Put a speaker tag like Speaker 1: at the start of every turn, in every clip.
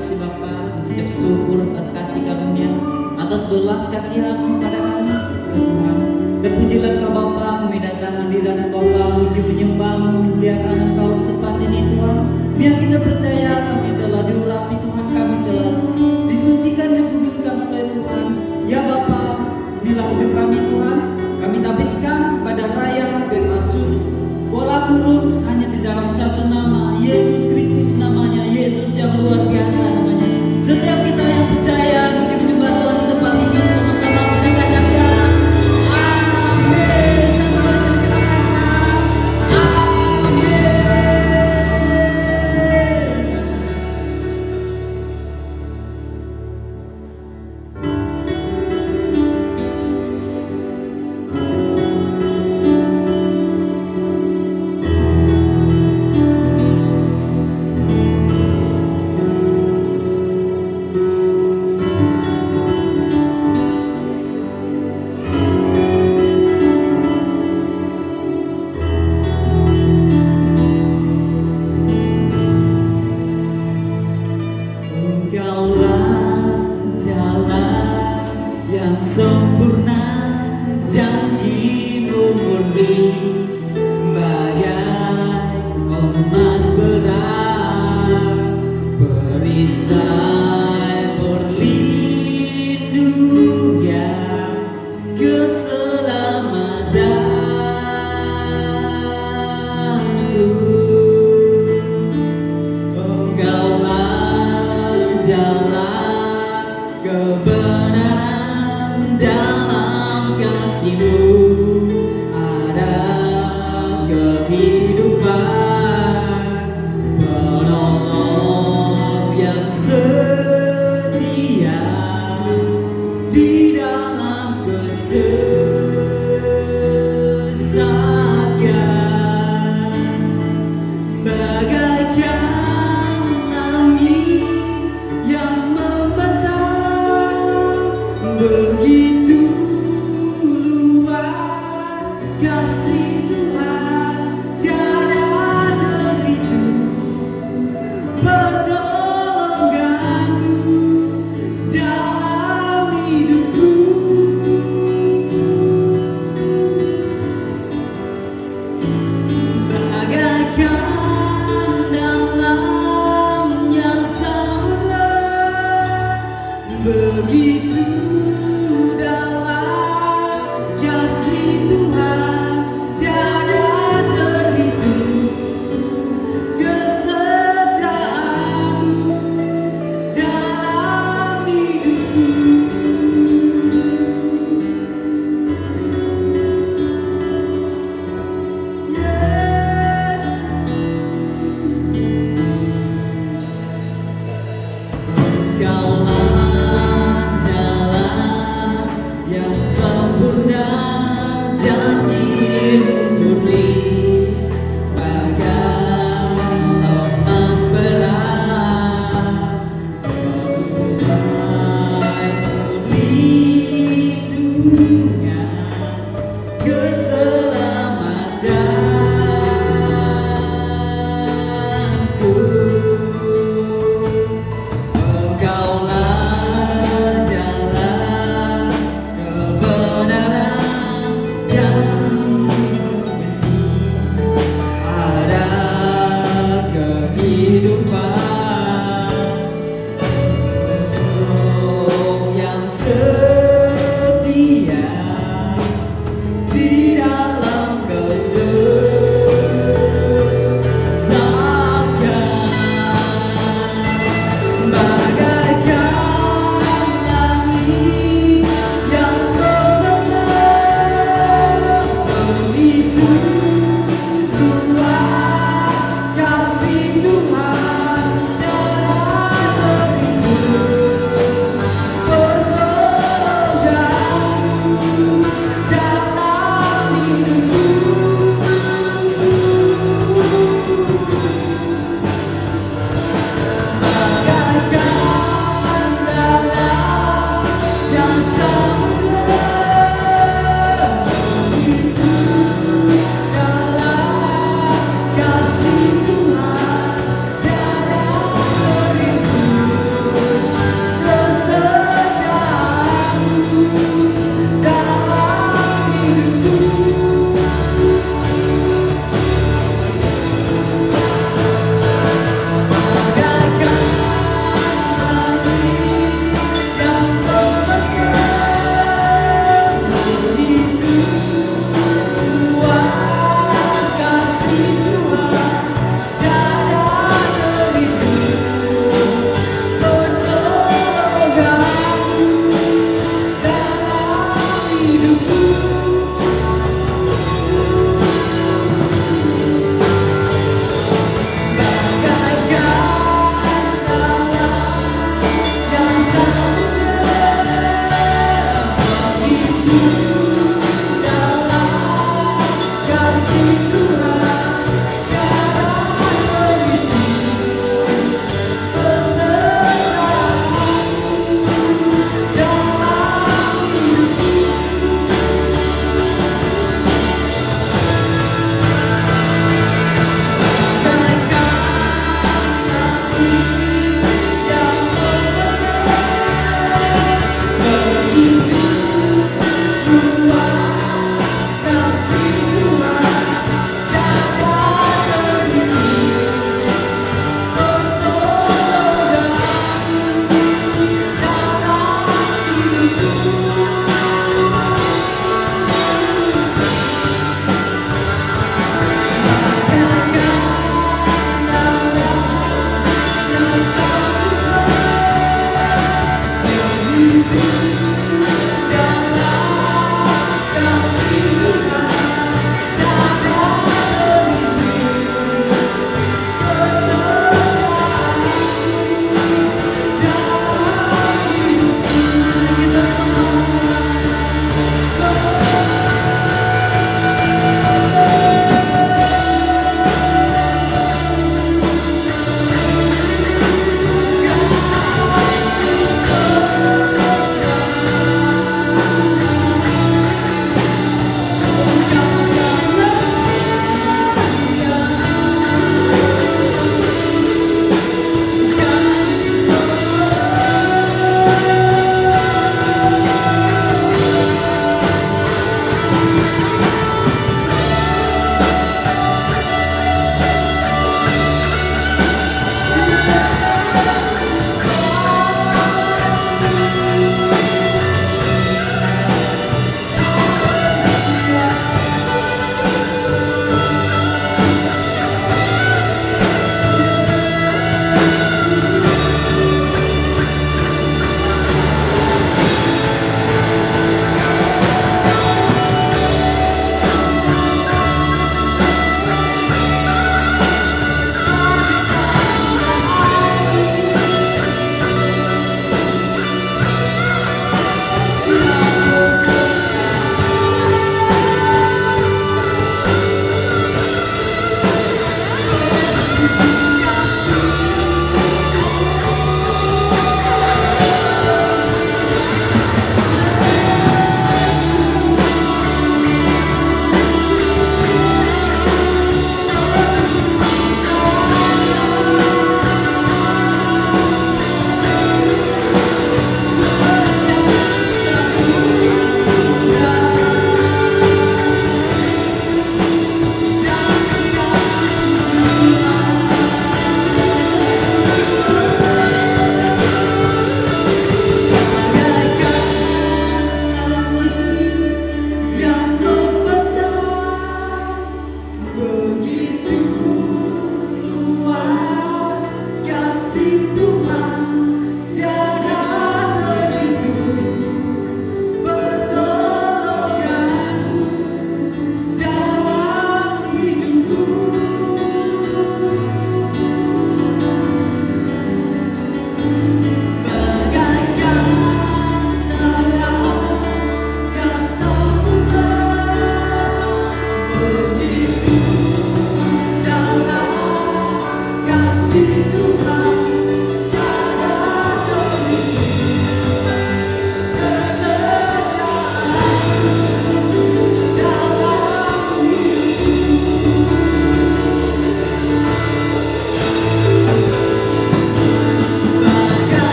Speaker 1: kasih Bapa, mengucap syukur atas kasih karunia, atas belas kasihan pada kami, ya Tuhan. Terpujilah Kau Bapa, memindahkan hadirat Bapa, puji menyembah, memuliakan Engkau tempat ini Tuhan. Biar kita percaya kami telah diurapi Tuhan, kami telah disucikan dan kuduskan oleh Tuhan. Ya Bapa, inilah hidup kami Tuhan. Kami tabiskan pada raya bermacun bola kurung hanya di dalam satu nama, Yesus Kristus namanya, Yesus yang luar biasa namanya. Setiap kita yang percaya, puji menyembah Tuhan di tempat ini, sama-sama kita katakan amin. Sama-sama kita katakan amin.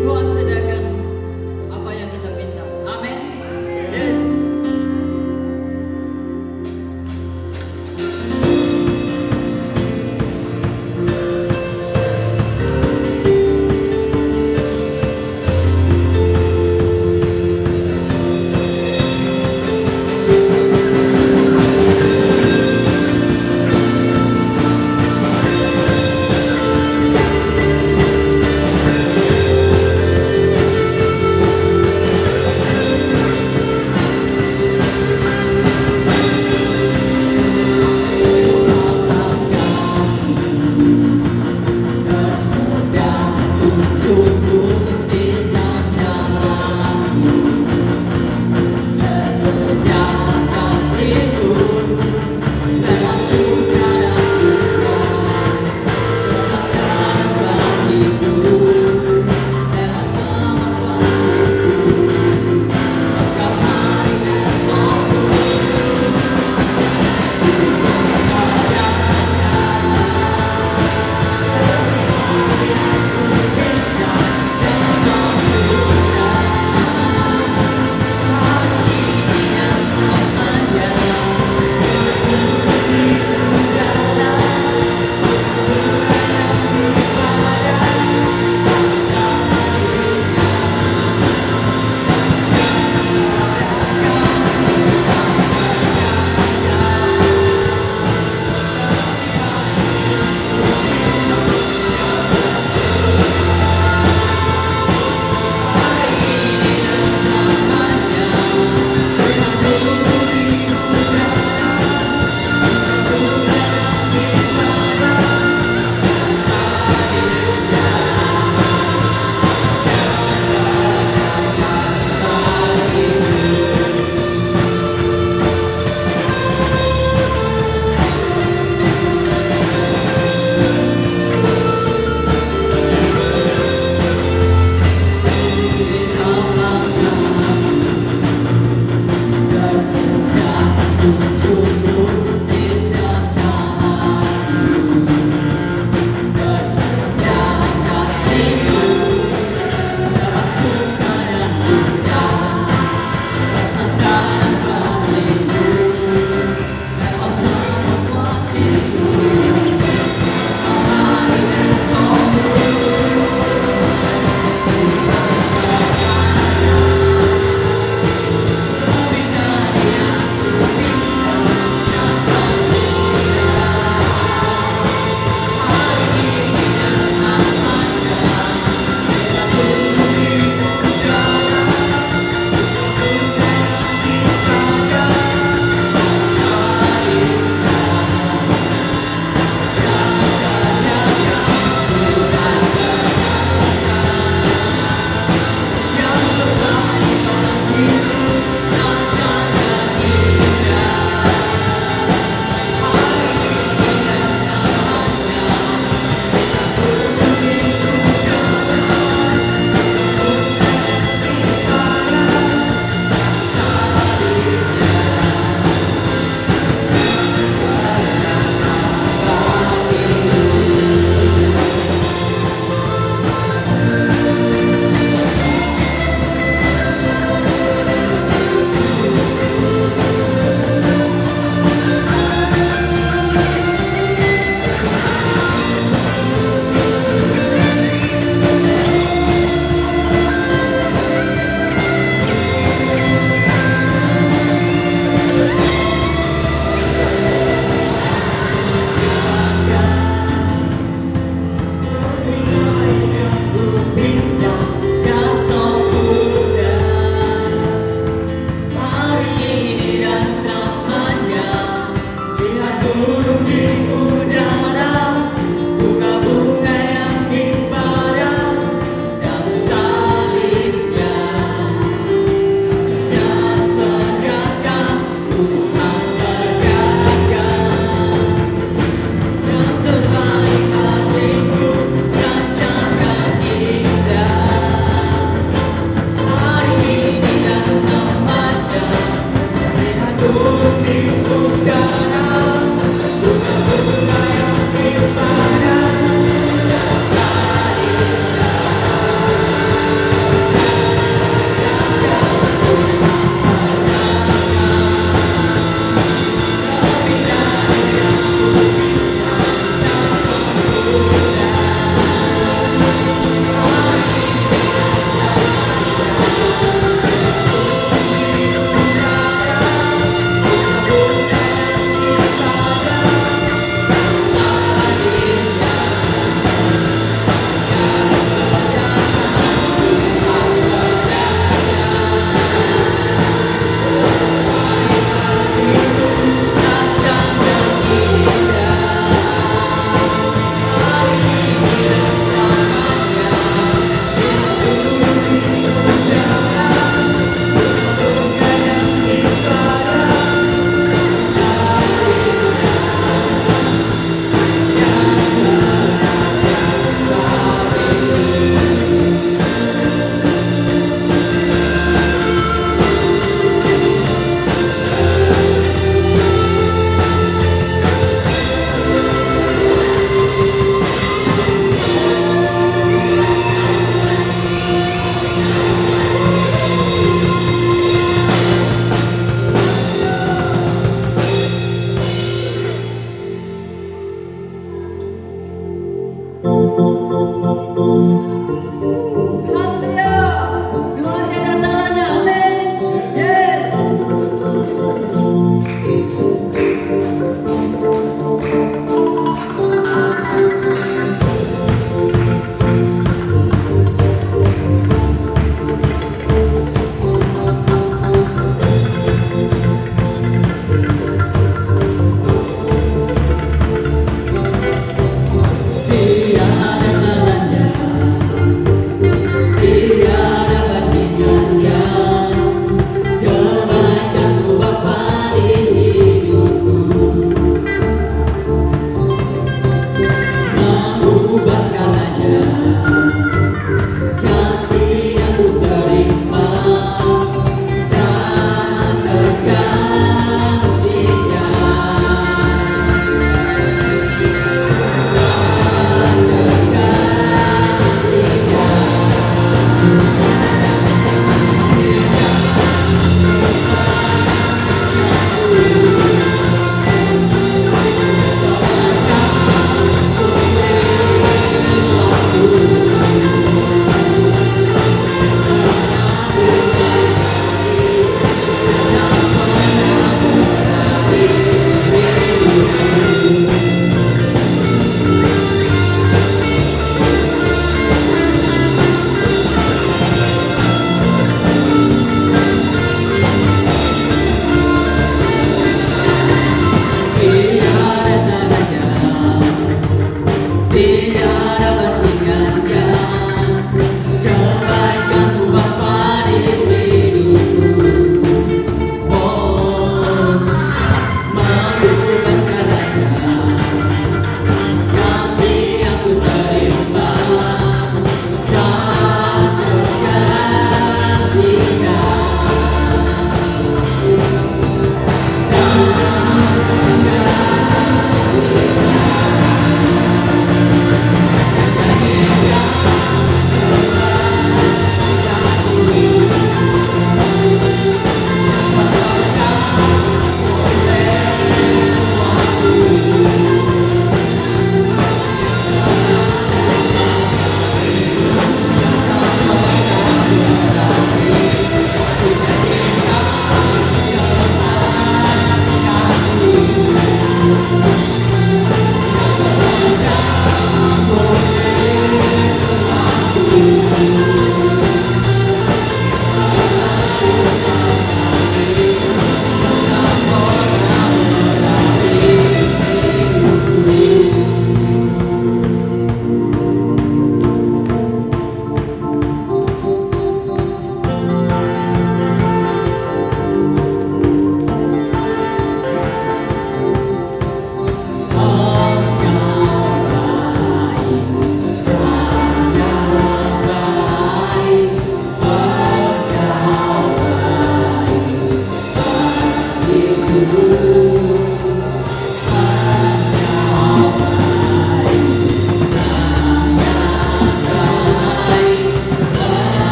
Speaker 1: Tuhan sediakan apa yang kita minta. Amin. Yes.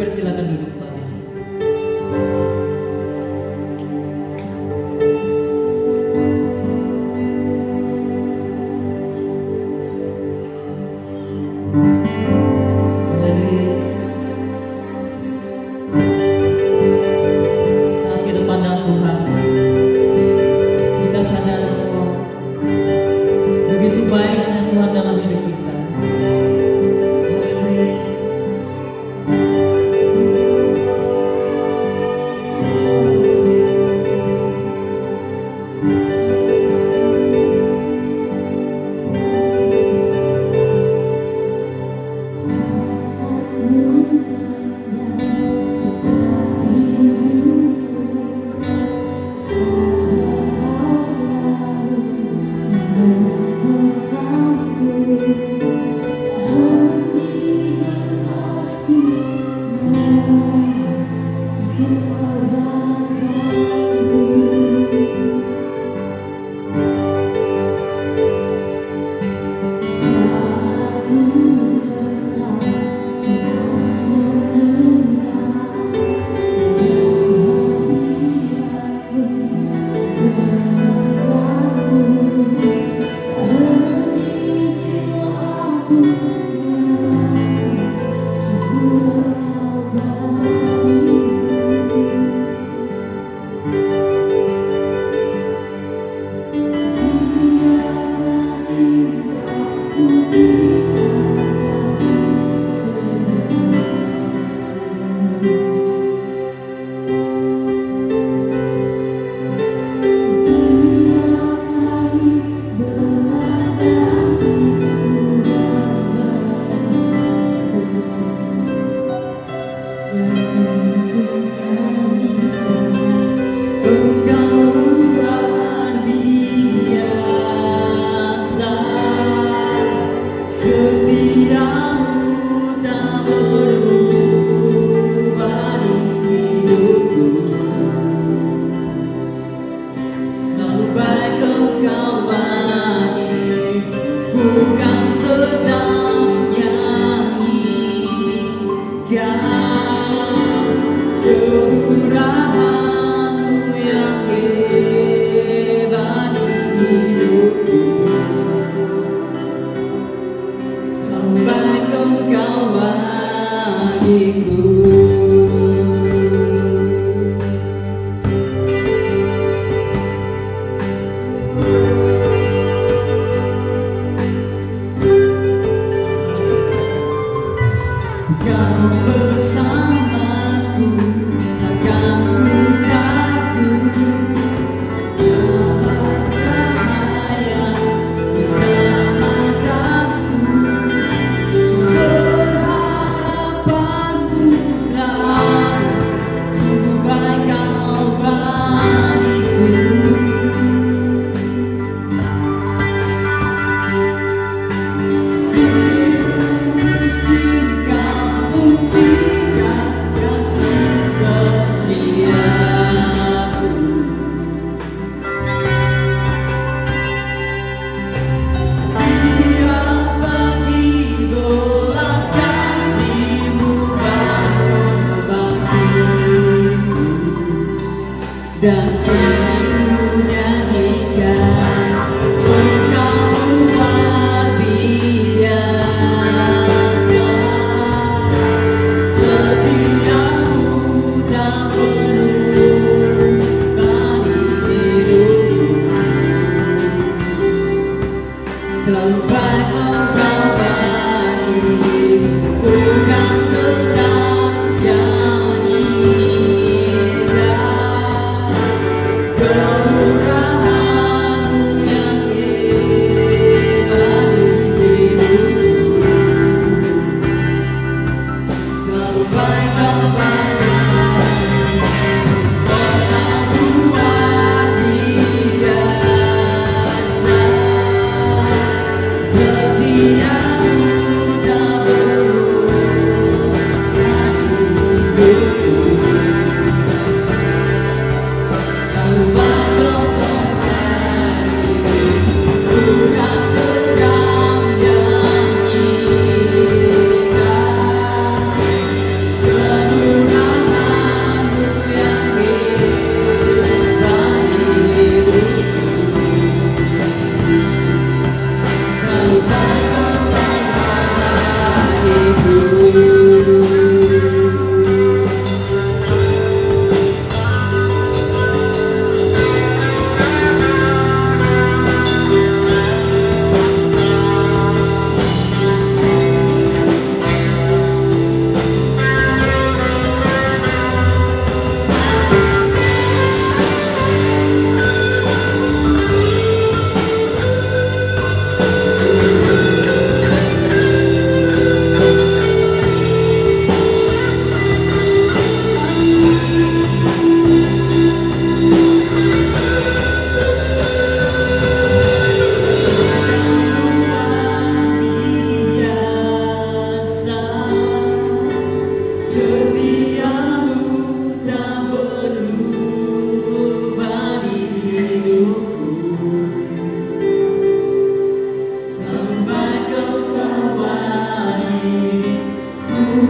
Speaker 1: Dipersilakan duduk Pak. Haleluya Yesus. Saat kita pandang Tuhan, kita sadar bahwa begitu baiknya Tuhan dalam hidup kita. Haleluya Yesus.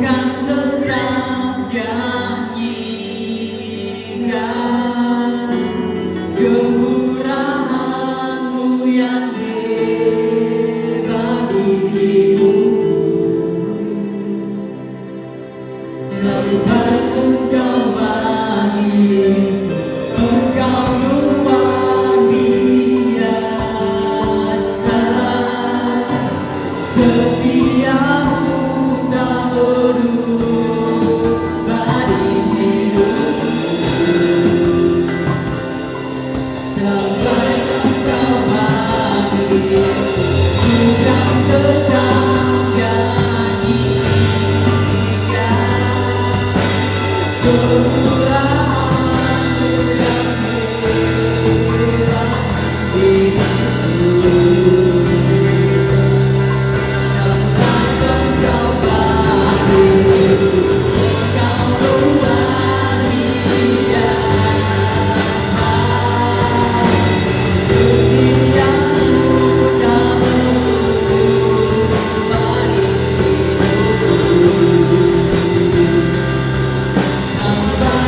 Speaker 1: kan tetap nyanyikan kemurahan-Mu yang hebat di hidupku. Sampai Engkau baik, Engkau luar biasa, setiamu tak berubah di hidupku. Sampai Engkau baik, ku kan tetap kemurahan-Mu yang hebat di hidupku. Sampai Engkau baik, Engkau luar biasa, setiamu tak berubah di hidupku. Sampai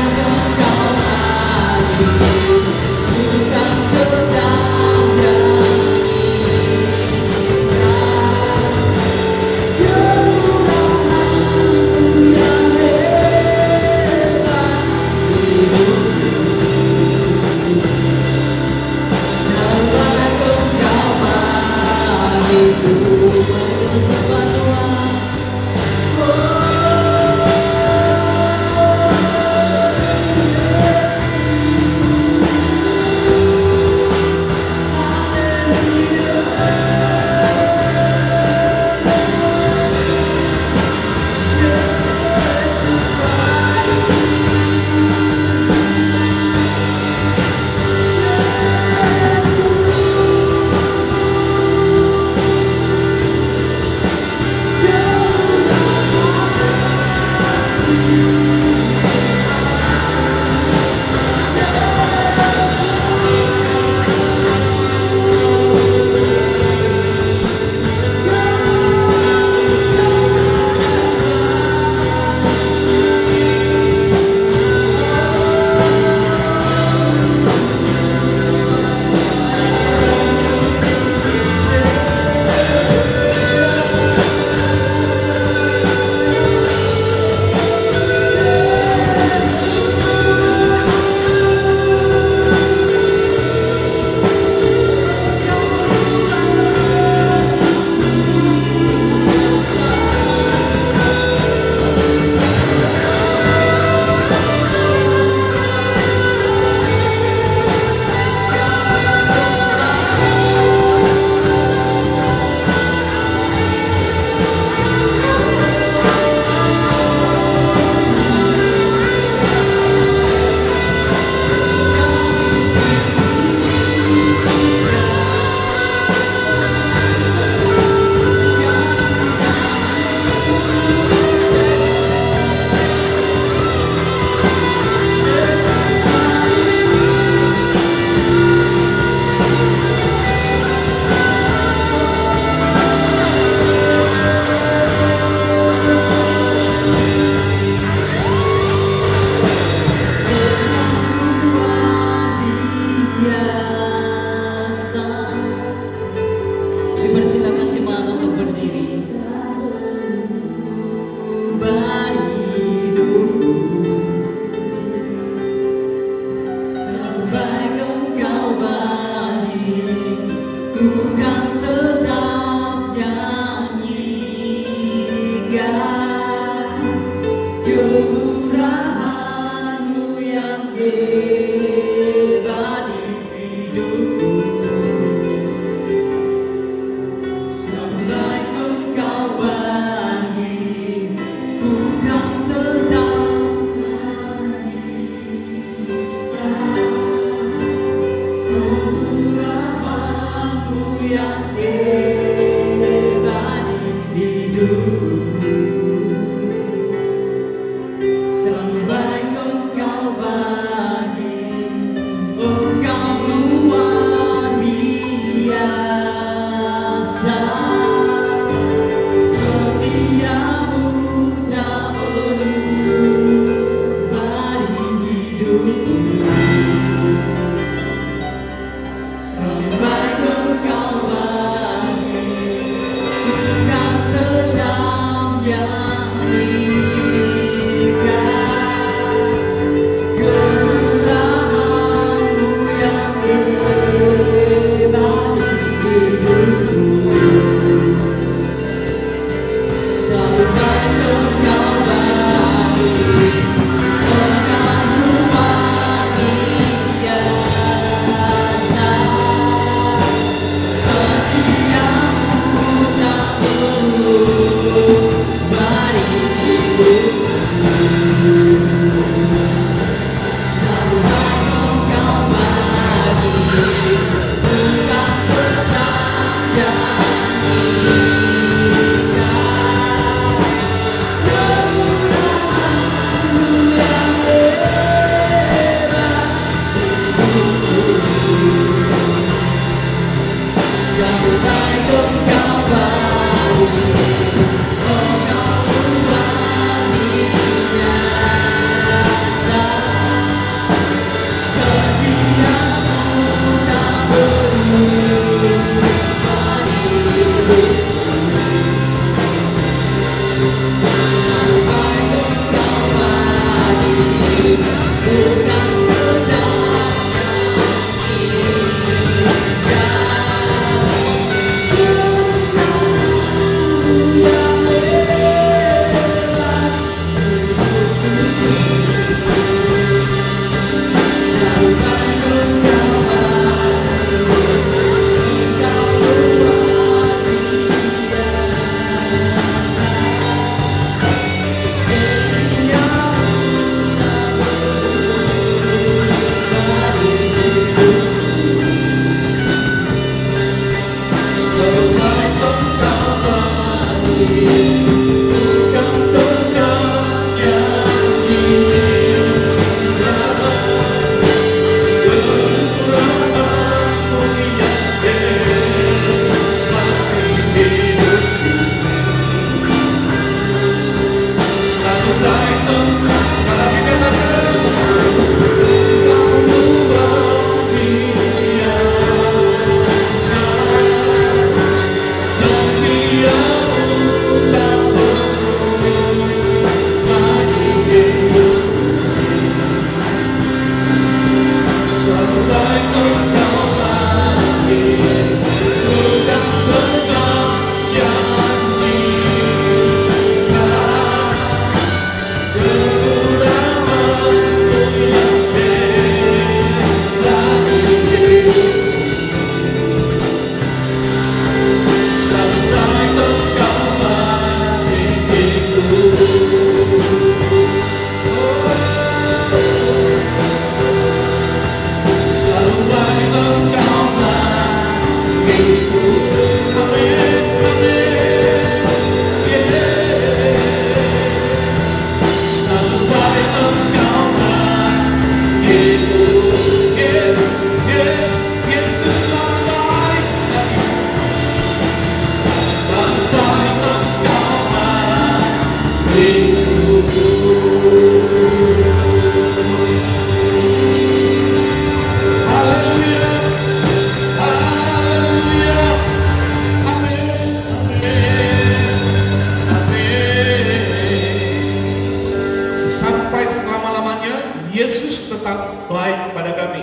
Speaker 2: Yesus tetap baik pada kami.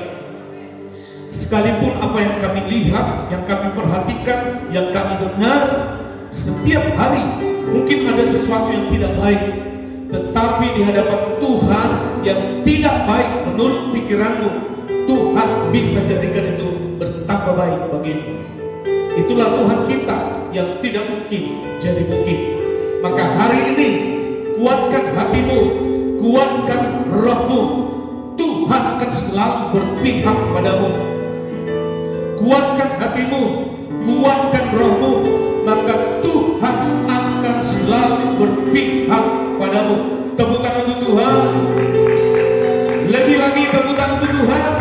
Speaker 2: Sekalipun apa yang kami lihat, yang kami perhatikan, yang kami dengar, setiap hari mungkin ada sesuatu yang tidak baik, tetapi di hadapan Tuhan yang tidak baik menurut pikiranmu, Tuhan bisa jadikan itu bertambah baik bagimu. Itulah Tuhan kita yang tidak mungkin jadi mungkin. Maka hari ini kuatkan hatimu, kuatkan rohmu. Tuhan akan selalu berpihak padamu. Kuatkan hatimu, kuatkan rohmu, maka Tuhan akan selalu berpihak padamu. Tepuk tangan untuk Tuhan. Lebih lagi tepuk tangan untuk Tuhan.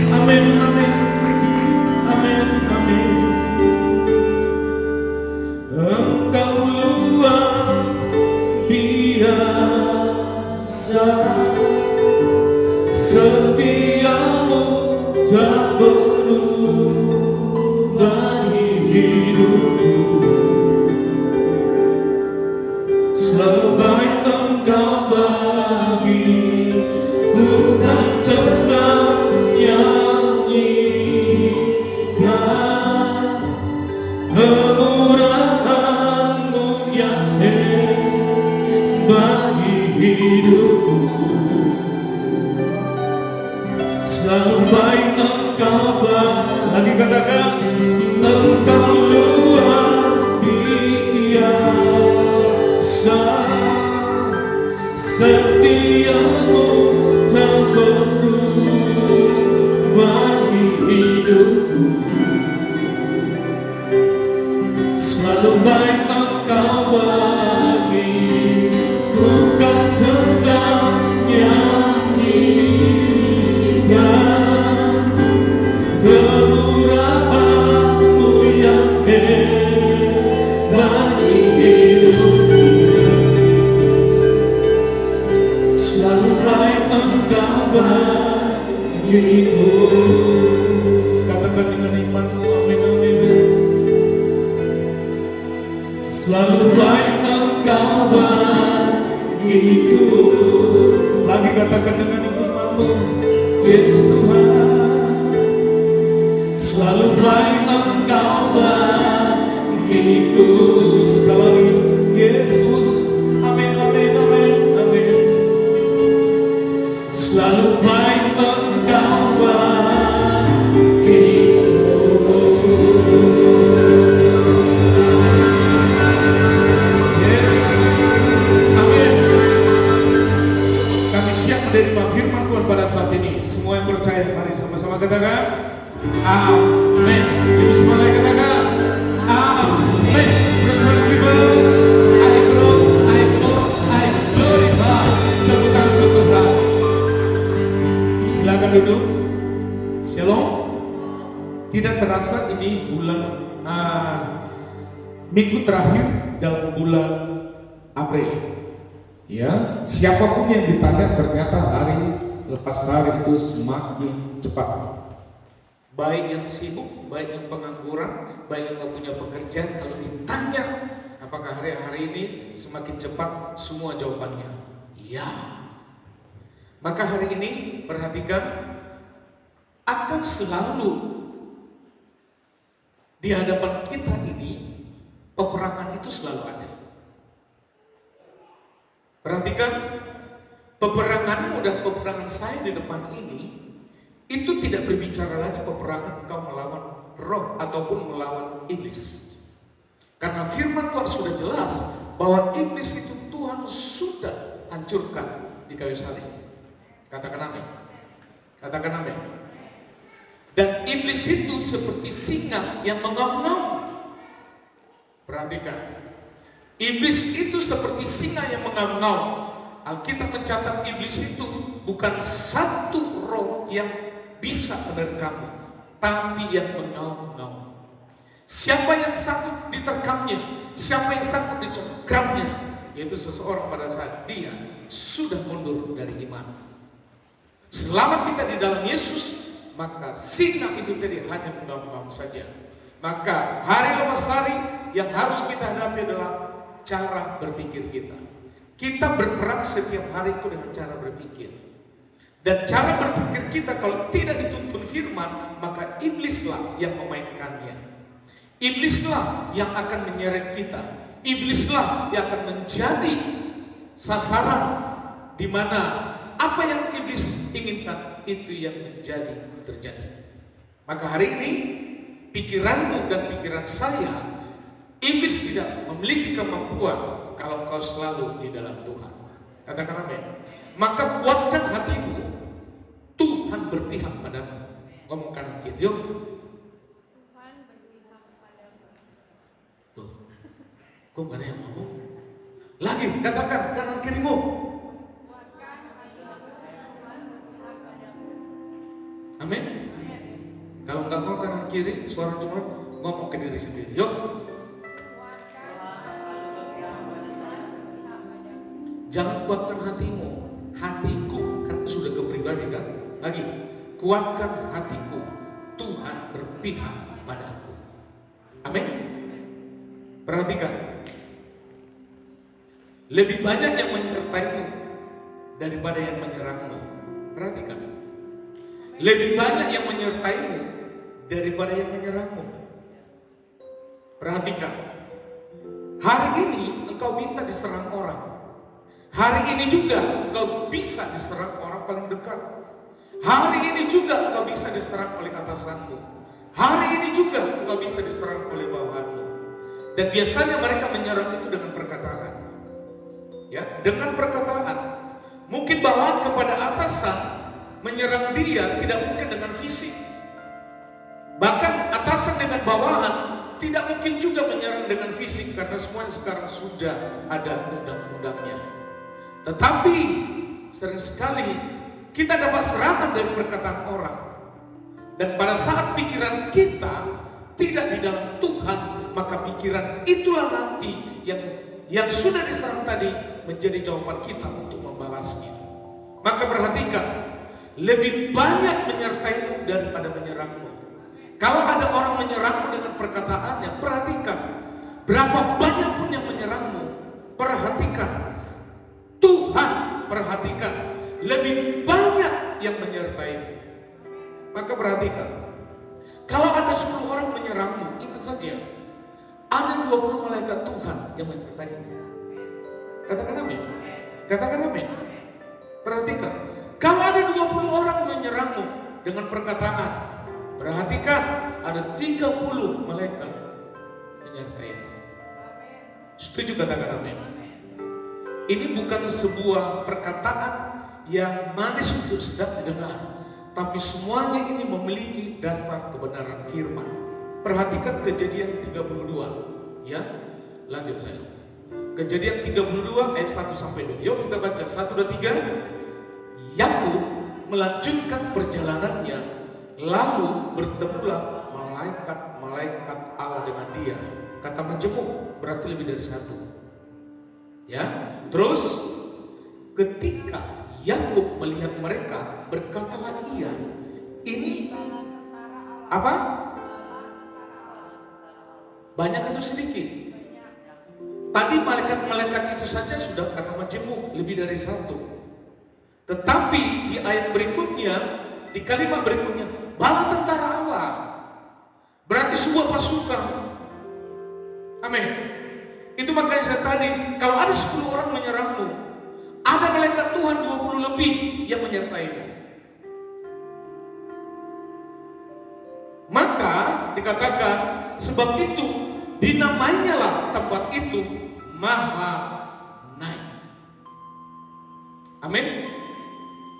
Speaker 2: Amin, amin, amin, amin. Engkau luar biasa, setiamu tak berubah hidupku. Selalu baik Engkau bagi, bukan tetap nyanyikan kemurahan-Mu yang hebat hidupku. Selalu baik Engkau lagi katakan, Engkau luar biasa, setiamu tak berubah hidupku. Selalu baik Engkau bagi, bukan tentang nyanyikan kemurahan-Mu yang hebat hidupku. Selalu baik Engkau bagiku. Katakan dengan imanmu, amin, amin. Selalu baik Engkau bagiku. Lagi katakan dengan imanmu, yes Tuhan. Selalu baik Engkau bagiku. Sekali lagi, Yesus, amin, amin, amin, amin. Selalu baik Engkau bagiku. Yes, amin. Kami siap menerima firman Tuhan pada saat ini. Semua yang percaya, mari sama-sama katakan amin. Itu semua lagi katakan amin. Christmas people, I glorify. Tepuk tangan untuk Tuhan. Silakan duduk. Shalom. Tidak terasa ini bulan minggu terakhir dalam bulan April. Ya, siapapun yang ditanya ternyata hari lepas hari itu semakin cepat. Baik yang sibuk, baik yang pengangguran, baik yang gak punya pekerjaan, kalau ditanya apakah hari-hari ini semakin cepat, semua jawabannya ya. Maka hari ini perhatikan, akan selalu di hadapan kita ini peperangan itu selalu ada. Perhatikan, peperanganmu dan peperangan saya di depan ini itu tidak berbicara lagi peperangan engkau melawan roh ataupun melawan iblis. Karena firman Tuhan sudah jelas bahwa iblis itu Tuhan sudah hancurkan di kayu salib. Katakan amin. Katakan amin. Dan iblis itu seperti singa yang mengaum-ngaum. Perhatikan, iblis itu seperti singa yang mengaum-ngaum. Alkitab mencatat iblis itu bukan satu roh yang bisa menerkammu, tapi yang mengaum-ngaum. Siapa yang sanggup diterkamnya, siapa yang sanggup dicengkramnya, yaitu seseorang pada saat dia sudah mundur dari iman. Selama kita di dalam Yesus, maka singa itu tadi hanya mengaum-ngaum saja. Maka hari lepas hari yang harus kita hadapi adalah cara berpikir kita. Kita berperang setiap hari itu dengan cara berpikir. Dan cara berpikir kita kalau tidak dituntun firman, maka iblislah yang memainkannya. Iblislah yang akan menyeret kita. Iblislah yang akan menjadi sasaran di mana apa yang iblis inginkan itu yang menjadi terjadi. Maka hari ini pikiranmu dan pikiran saya, iblis tidak memiliki kemampuan kalau kau selalu di dalam Tuhan. Katakan amin. Maka kuatkan hatimu. Tuhan berpihak padamu. Ngomong kanan kiri, yuk.
Speaker 3: Tuhan berpihak padamu.
Speaker 2: Loh, kok gak ada yang ngomong? Lagi, katakan kanan kirimu.
Speaker 3: Kuatkan hatimu, Tuhan berpihak padamu.
Speaker 2: Amin. Kalau nggak mau kanan kiri, suara cuma ngomong ke diri sendiri. Yuk. Jangan kuatkan hatimu, hatiku, kan sudah ke pribadi kan? Lagi, kuatkan hatiku, Tuhan berpihak padaku. Amin. Perhatikan, lebih banyak yang menyertaimu daripada yang menyerangmu. Perhatikan, lebih banyak yang menyertaimu daripada yang menyerangmu. Perhatikan, hari ini engkau bisa diserang orang. Hari ini juga kau bisa diserang orang paling dekat. Hari ini juga kau bisa diserang oleh atasanmu. Hari ini juga kau bisa diserang oleh bawahanmu. Dan biasanya mereka menyerang itu dengan perkataan. Ya, dengan perkataan. Mungkin bawahan kepada atasan menyerang dia tidak mungkin dengan fisik. Bahkan atasan dengan bawahan tidak mungkin juga menyerang dengan fisik karena semuanya sekarang sudah ada undang-undangnya. Tetapi sering sekali kita dapat serangan dari perkataan orang. Dan pada saat pikiran kita tidak di dalam Tuhan, maka pikiran itulah nanti yang sudah diserang tadi menjadi jawaban kita untuk membalasnya. Maka perhatikan, lebih banyak menyertaimu daripada menyerangmu. Kalau ada orang menyerangmu dengan perkataannya, perhatikan, berapa banyak pun yang menyerangmu, perhatikan. Tuhan perhatikan, lebih banyak yang menyertaimu. Maka perhatikan, kalau ada 10 orang menyerangmu, ingat saja, ada 20 malaikat Tuhan yang menyertaimu. Katakan amin. Katakan amin. Perhatikan, kalau ada 20 orang menyerangmu dengan perkataan, perhatikan, ada 30 malaikat menyertaimu. Setuju? Katakan amin. Ini bukan sebuah perkataan yang manis untuk sedap didengar, tapi semuanya ini memiliki dasar kebenaran firman. Perhatikan Kejadian 32, ya. Lanjut saya. Kejadian 32 ayat 1 sampai 2. Yuk kita baca 1 2 3. Yakub melanjutkan perjalanannya, lalu bertemulah malaikat Allah dengan dia. Kata majemuk berarti lebih dari satu. Ya, terus ketika Yakub melihat mereka, berkatalah ia, ini apa? Banyak atau sedikit? Tadi malaikat-malaikat itu saja sudah kata majemuk lebih dari satu. Tetapi di ayat berikutnya, di kalimat berikutnya, bala tentara Allah, berarti sebuah pasukan. Amin. Itu makanya saya tadi, kalau ada 10 orang menyerangmu, ada malaikat Tuhan 20 lebih yang menyertaimu. Maka dikatakan, sebab itu dinamainya lah tempat itu Mahanaim. Amin.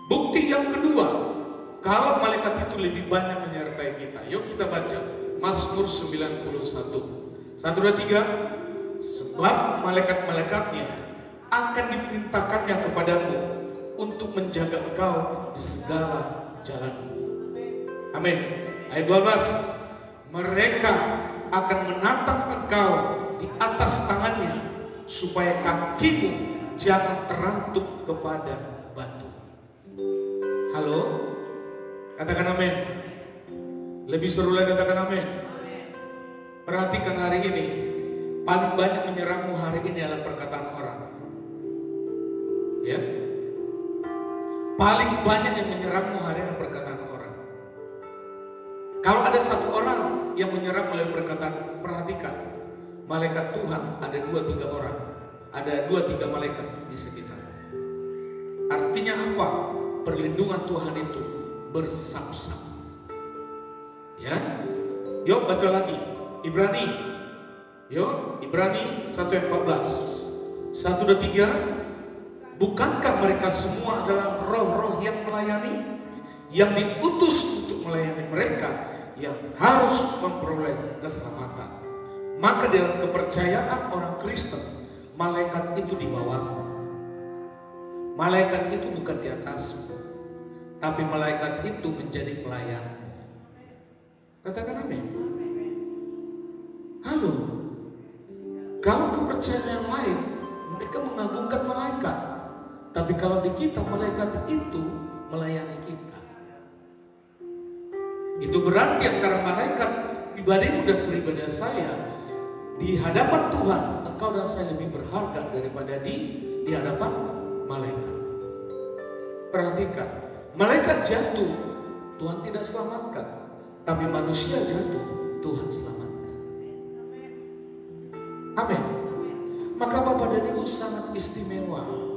Speaker 2: Bukti yang kedua, kalau malaikat itu lebih banyak menyertai kita. Yuk kita baca Mazmur 91. 1 2 3. Sebab malaikat-malaikatnya akan diperintahkannya kepadamu untuk menjaga engkau di segala jalanmu. Amin. Ayat 12. Mereka akan menatang engkau di atas tangannya, supaya kakimu jangan terantuk kepada batu. Halo? Katakan amin. Lebih seru lagi katakan amin. Perhatikan hari ini, paling banyak menyerangmu hari ini adalah perkataan orang. Ya. Paling banyak yang menyerangmu hari ini perkataan orang. Kalau ada satu orang yang menyerang melalui perkataan, perhatikan. Malaikat Tuhan ada 2-3 orang. Ada 2-3 malaikat di sekitar. Artinya apa? Perlindungan Tuhan itu bersam-sam. Ya. Yuk baca lagi. Ibrani. Yuk, Ibrani 1:14. 1, 2, 3. Bukankah mereka semua adalah roh-roh yang melayani, yang diutus untuk melayani mereka yang harus memperoleh keselamatan? Maka dalam kepercayaan orang Kristen, malaikat itu di bawahmu. Malaikat itu bukan di atasmu, tapi malaikat itu menjadi pelayanmu. Katakan amin. Halo. Kalau kepercayaan yang lain, mereka mengagungkan malaikat. Tapi kalau di kita, malaikat itu melayani kita. Itu berarti antara malaikat pribadimu dan pribadi saya, di hadapan Tuhan, engkau dan saya lebih berharga daripada di hadapan malaikat. Perhatikan, malaikat jatuh, Tuhan tidak selamatkan. Tapi manusia jatuh, Tuhan selamatkan. Amin. Maka Bapak dan Ibu sangat istimewa.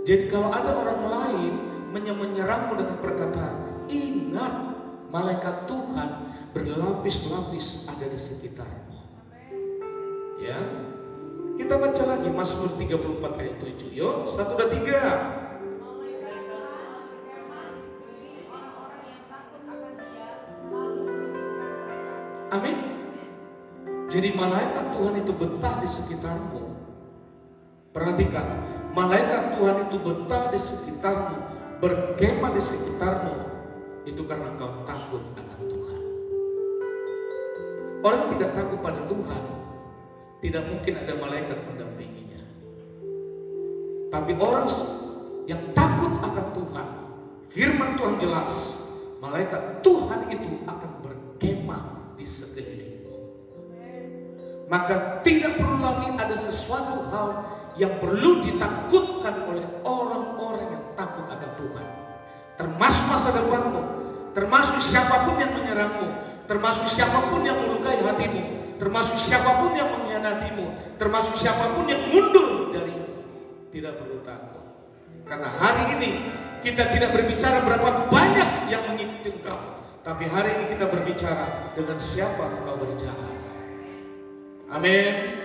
Speaker 2: Jadi kalau ada orang lain menyerangmu dengan perkataan, ingat, malaikat Tuhan berlapis-lapis ada di sekitarmu. Ya, kita baca lagi Mazmur 34 ayat 7. Yuk, 1, 2, 3. Amin. Jadi malaikat Tuhan itu betah di sekitarmu. Perhatikan, malaikat Tuhan itu betah di sekitarmu, berkemah di sekitarmu. Itu karena engkau takut akan Tuhan. Orang tidak takut pada Tuhan, tidak mungkin ada malaikat mendampinginya. Tapi orang yang takut akan Tuhan, firman Tuhan jelas, malaikat Tuhan itu akan berkemah di sekelilingmu. Maka tidak perlu lagi ada sesuatu hal yang perlu ditakutkan oleh orang-orang yang takut akan Tuhan. Termasuk masa depanmu, termasuk siapapun yang menyerangmu, termasuk siapapun yang melukai hatimu, termasuk siapapun yang mengkhianatimu, termasuk siapapun yang mundur darimu. Tidak perlu takut. Karena hari ini kita tidak berbicara berapa banyak yang mengikuti engkau, tapi hari ini kita berbicara dengan siapa engkau berjalan. Amin.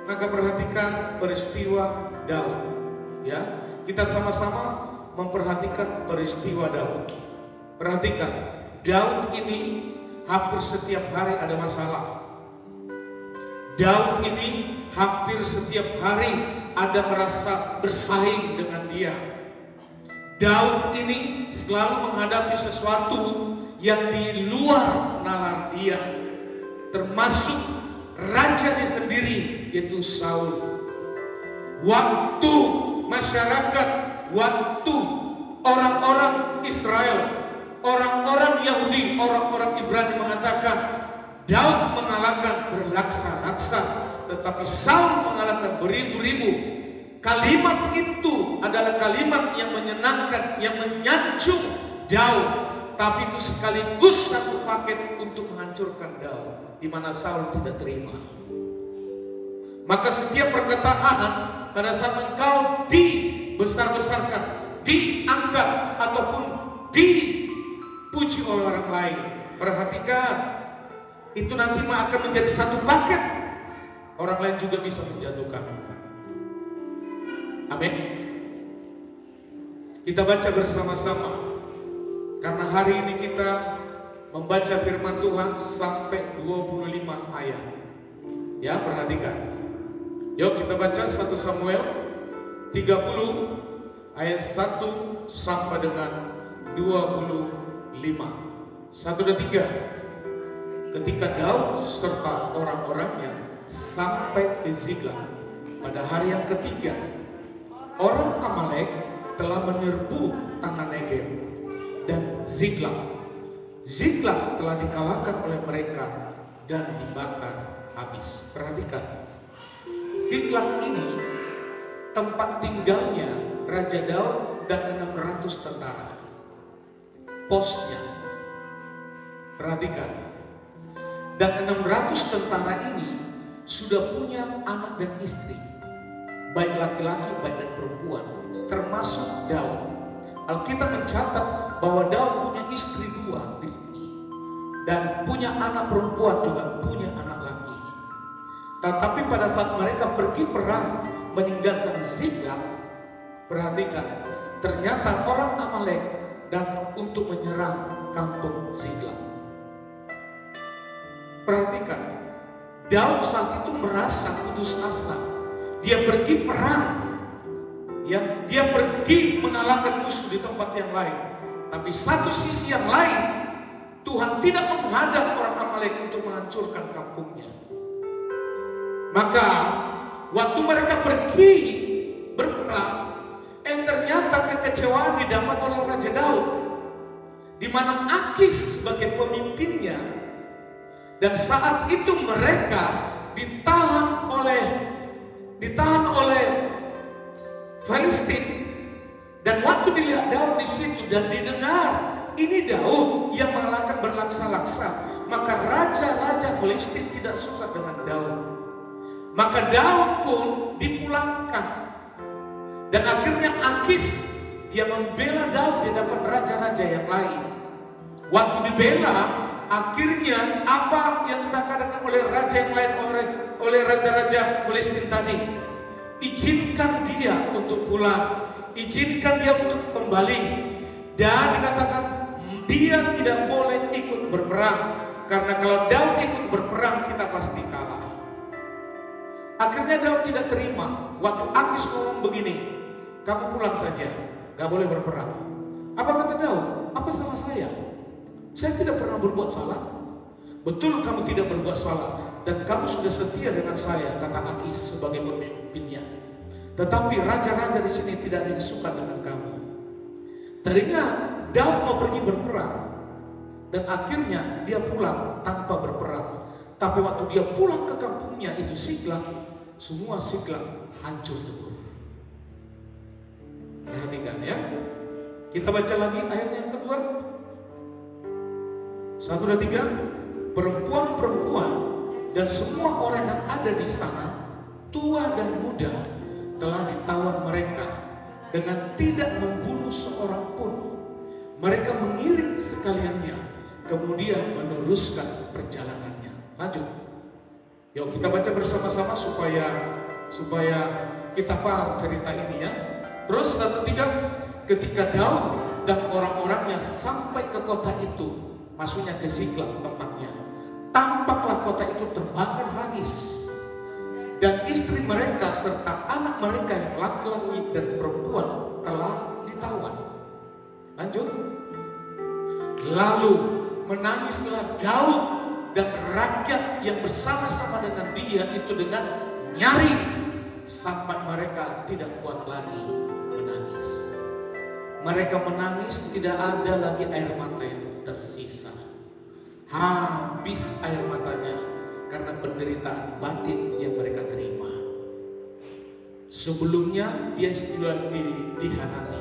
Speaker 2: Maka perhatikan peristiwa Daud. Ya, kita sama-sama memperhatikan peristiwa Daud. Perhatikan, Daud ini hampir setiap hari ada masalah. Daud ini hampir setiap hari ada merasa bersaing dengan dia. Daud ini selalu menghadapi sesuatu yang di luar nalar dia, termasuk rajanya sendiri, yaitu Saul. Waktu masyarakat, waktu orang-orang Israel, orang-orang Yahudi, orang-orang Ibrani mengatakan Daud mengalahkan berlaksa-laksa, tetapi Saul mengalahkan beribu-ribu. Kalimat itu adalah kalimat yang menyenangkan, yang menyanjung Daud, tapi itu sekaligus satu paket untuk menghancurkan Daud, di mana Saul tidak terima. Maka setiap perkataan pada saat engkau dibesar-besarkan, dianggap ataupun dipuji oleh orang lain, perhatikan, itu nanti akan menjadi satu paket. Orang lain juga bisa menjatuhkan. Amin. Kita baca bersama-sama, karena hari ini kita membaca firman Tuhan sampai 25 ayat. Ya, perhatikan. Yuk kita baca 1 Samuel 30 ayat 1 sampai dengan 25. 1 dan 3. Ketika Daud serta orang-orangnya sampai ke Ziklag pada hari yang ketiga, orang Amalek telah menyerbu tanah Negeb dan Ziklag. Ziklag telah dikalahkan oleh mereka dan dibakar habis. Perhatikan, Ziklag ini tempat tinggalnya Raja Daud dan 600 tentara. Posnya, perhatikan. Dan 600 tentara ini sudah punya anak dan istri, baik laki-laki baik dan perempuan, termasuk Daud. Alkitab mencatat bahwa Daud punya istri 2 di sini dan punya anak perempuan juga, punya anak laki. Tetapi pada saat mereka pergi perang meninggalkan Ziklag, perhatikan, ternyata orang Amalek datang untuk menyerang kampung Ziklag. Perhatikan, Daud saat itu merasa putus asa. Dia pergi perang, ya, dia pergi mengalahkan musuh di tempat yang lain. Tapi satu sisi yang lain, Tuhan tidak menghadap orang Amalek untuk menghancurkan kampungnya. Maka waktu mereka pergi berperang, ternyata kekecewaan didapat oleh Raja Daud, di mana Akis sebagai pemimpinnya. Dan saat itu mereka ditahan oleh Filistin. Dan waktu dilihat Daud di situ dan didengar ini Daud yang mengalahkan berlaksa-laksa, maka raja-raja Filistin tidak suka dengan Daud. Maka Daud pun dipulangkan. Dan akhirnya Akis dia membela Daud di hadapan raja-raja yang lain. Waktu dibela, akhirnya apa yang dikatakan oleh raja yang lain, oleh raja-raja Filistin tadi, izinkan dia untuk pulang, izinkan dia untuk kembali, dan dikatakan dia tidak boleh ikut berperang, karena kalau Daud ikut berperang kita pasti kalah. Akhirnya Daud tidak terima. Waktu Akis ngomong begini, kamu pulang saja, gak boleh berperang. Apa kata Daud? Apa salah saya? Saya tidak pernah berbuat salah. Betul kamu tidak berbuat salah, dan kamu sudah setia dengan saya, kata Akis sebagai pemimpinnya. Tetapi raja-raja di sini tidak ada yang suka dengan kamu. Tadinya Daud mau pergi berperang, dan akhirnya dia pulang tanpa berperang. Tapi waktu dia pulang ke kampungnya itu Ziklag, semua Ziklag hancur lebur. Perhatikan ya. Kita baca lagi ayat yang kedua. 1, 2, 3. Perempuan-perempuan dan semua orang yang ada di sana, tua dan muda, telah ditawan mereka dengan tidak membunuh seorang pun. Mereka mengiring sekaliannya, kemudian meneruskan perjalanannya. Lanjut. Yuk kita baca bersama-sama supaya kita paham cerita ini ya. Terus 1, 3. Ketika Daud dan orang-orangnya sampai ke kota itu, maksudnya ke Ziklag tempatnya, tampaklah kota itu terbakar habis, dan istri mereka serta anak mereka yang laki-laki dan perempuan telah ditawan. Lanjut. Lalu menangislah Daud dan rakyat yang bersama-sama dengan dia itu dengan nyaring, sampai mereka tidak kuat lagi menangis. Mereka menangis, tidak ada lagi air mata yang tersisa. Habis air matanya karena penderitaan batin yang mereka terima. Sebelumnya dia sudah dihianati.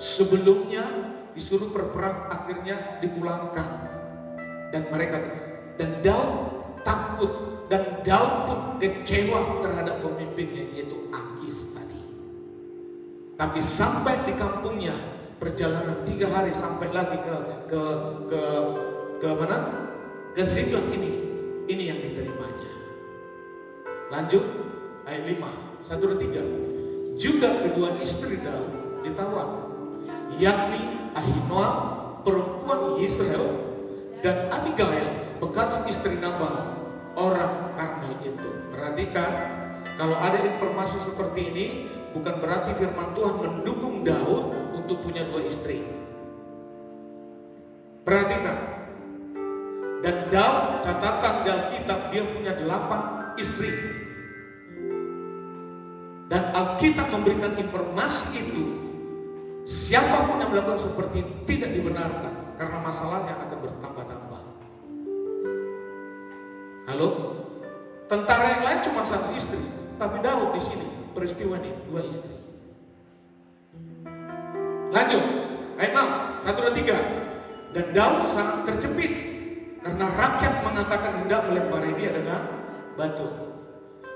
Speaker 2: Sebelumnya disuruh berperang, akhirnya dipulangkan. Dan Daud takut, dan Daud pun kecewa terhadap pemimpinnya, yaitu Akis tadi. Tapi sampai di kampungnya, perjalanan 3 hari sampai lagi ke mana? Ke Ziklag ini yang diterimanya. Lanjut ayat 5, 1 dan 3. Juga kedua istri Daud ditawan, yakni Ahinoam perempuan Israel dan Abigail bekas istri Nabal orang Karmel itu. Perhatikan, kalau ada informasi seperti ini, bukan berarti firman Tuhan mendukung Daud untuk punya 2 istri. Perhatikan. Dan Daud, catatan di Alkitab, dia punya 8 istri. Dan Alkitab memberikan informasi itu, siapapun yang melakukan seperti itu tidak dibenarkan, karena masalahnya akan bertambah-tambah. Halo? Tentara yang lain cuma 1 istri, tapi Daud di sini peristiwa ini, 2 istri. Lanjut, ayat 6, 1 dan 3. Dan Daud sangat terjepit karena rakyat mengatakan hendak melempari dia dengan batu.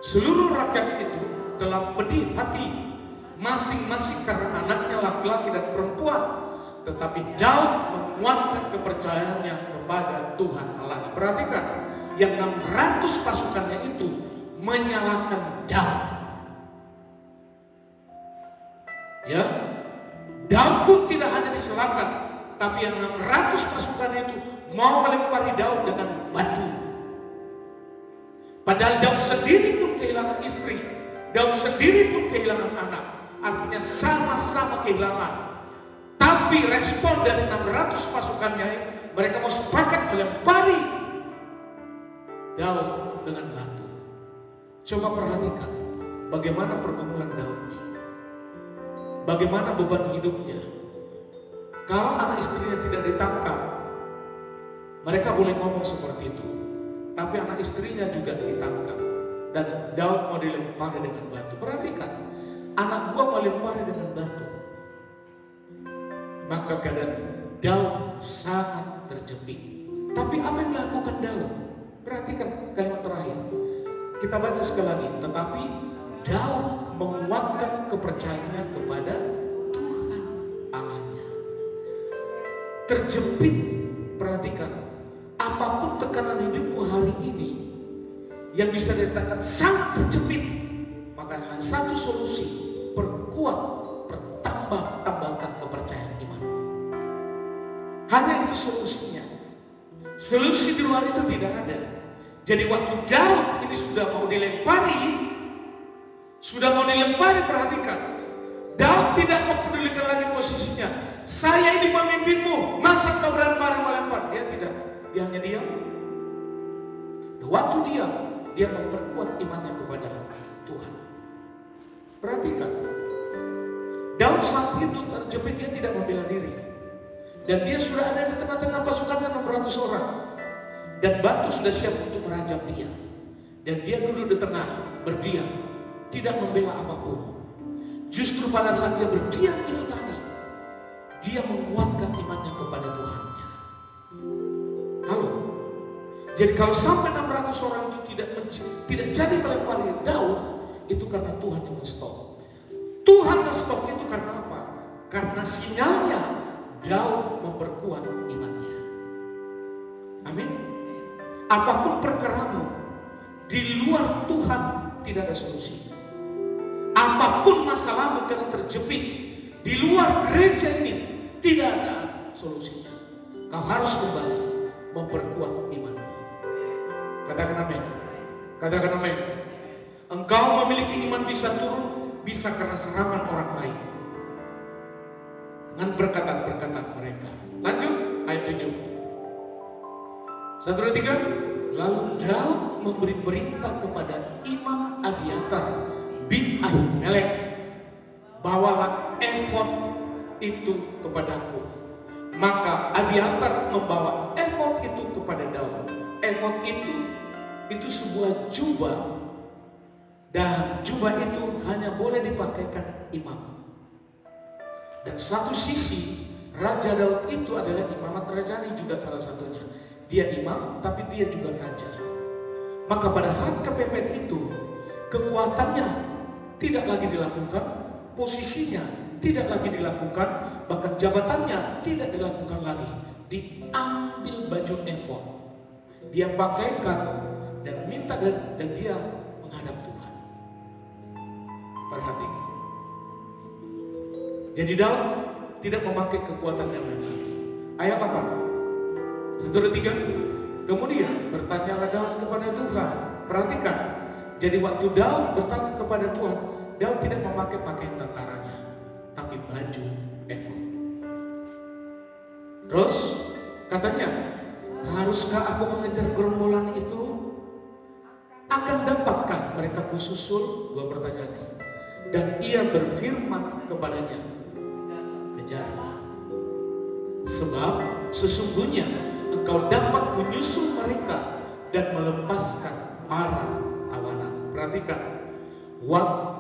Speaker 2: Seluruh rakyat itu telah pedih hati, masing-masing karena anaknya laki-laki dan perempuan. Tetapi Daud menguatkan kepercayaannya kepada Tuhan Allah. Perhatikan, yang 600 pasukannya itu menyalahkan Daud. Ya, Daud pun tidak hanya disalahkan, tapi yang 600 pasukannya itu mau melempari Daud dengan batu. Padahal Daud sendiri pun kehilangan istri, Daud sendiri pun kehilangan anak. Artinya sama-sama kehilangan. Tapi respon dari 600 pasukannya, mereka mau sepakat melempari Daud dengan batu. Coba perhatikan bagaimana pergumulan Daud ini. Bagaimana beban hidupnya. Kalau anak istrinya tidak ditangkap, mereka boleh ngomong seperti itu. Tapi anak istrinya juga ditangkap. Dan Daud mau dilempari dengan batu. Perhatikan, anak gua mau dilempari dengan batu. Maka keadaan Daud sangat terjepit. Tapi apa yang dilakukan Daud? Perhatikan kalimat terakhir. Kita baca sekali lagi. Tetapi Daud menguatkan kepercayaannya kepada Tuhan Allahnya. Terjepit, perhatikan. Apapun tekanan hidupmu hari ini yang bisa dikatakan sangat terjepit, maka hanya satu solusi: perkuat, tambahkan kepercayaan iman. Hanya itu solusinya. Solusi di luar itu tidak ada. Jadi waktu Daud ini sudah mau dilempari, perhatikan. Daud tidak mempedulikan lagi posisinya. Saya ini pemimpinmu, masa kau berani melempar? Dia tidak, dia hanya diam. Waktu diam, dia memperkuat imannya kepada Tuhan. Perhatikan, Daud saat itu terjepit, dia tidak membela diri. Dan dia sudah ada di tengah-tengah pasukannya 600 orang. Dan batu sudah siap untuk merajam dia. Dan dia duduk di tengah, berdiam, tidak membela apapun. Justru pada saat dia berdiam itu tadi, dia menguatkan imannya kepada Tuhannya. Halo. Jadi kalau sampai 600 orang itu tidak jadi melempari Daud, itu karena Tuhan yang stop. Tuhan stop itu karena apa? Karena sinyalnya Daud memperkuat imannya. Amin. Apapun perkaramu, di luar Tuhan tidak ada solusi. Apapun masalahmu karena terjepit di luar gereja ini, tidak ada solusinya. Kau harus kembali memperkuat imanmu. Katakan amin. Katakan amin. Engkau memiliki iman bisa turun, bisa karena serangan orang lain, dengan perkataan-perkataan mereka. Lanjut ayat 7. 1, 2, 3. Lalu Daud memberi perintah kepada Imam Abiatar bin Ahimelek, bawalah efod itu kepadaku. Maka Abiatar membawa efod itu kepada Daud. Efod itu sebuah jubah, dan jubah itu hanya boleh dipakaikan imam. Dan satu sisi Raja Daud itu adalah imamat rajani juga salah satunya. Dia imam tapi dia juga raja. Maka pada saat kepepet itu, kekuatannya tidak lagi dilakukan, posisinya tidak lagi dilakukan, bahkan jabatannya tidak dilakukan lagi. Diambil baju efod, dia pakaikan dan minta dan dia menghadap Tuhan. Perhatikan. Jadi Daud tidak memakai kekuatan yang lain lagi. Ayat 8. 1, 2, 3. Kemudian bertanyalah Daud kepada Tuhan. Perhatikan. Jadi waktu Daud bertanya kepada Tuhan, Daud tidak memakai pakaian tentaranya, tapi baju efod. Terus katanya, haruskah aku mengejar gerombolan itu? Akan dapatkah mereka kususul? 2 pertanyaan. Dan ia berfirman kepadanya, kejarlah. Sebab sesungguhnya engkau dapat menyusul mereka dan melepaskan para tawanan. Perhatikan,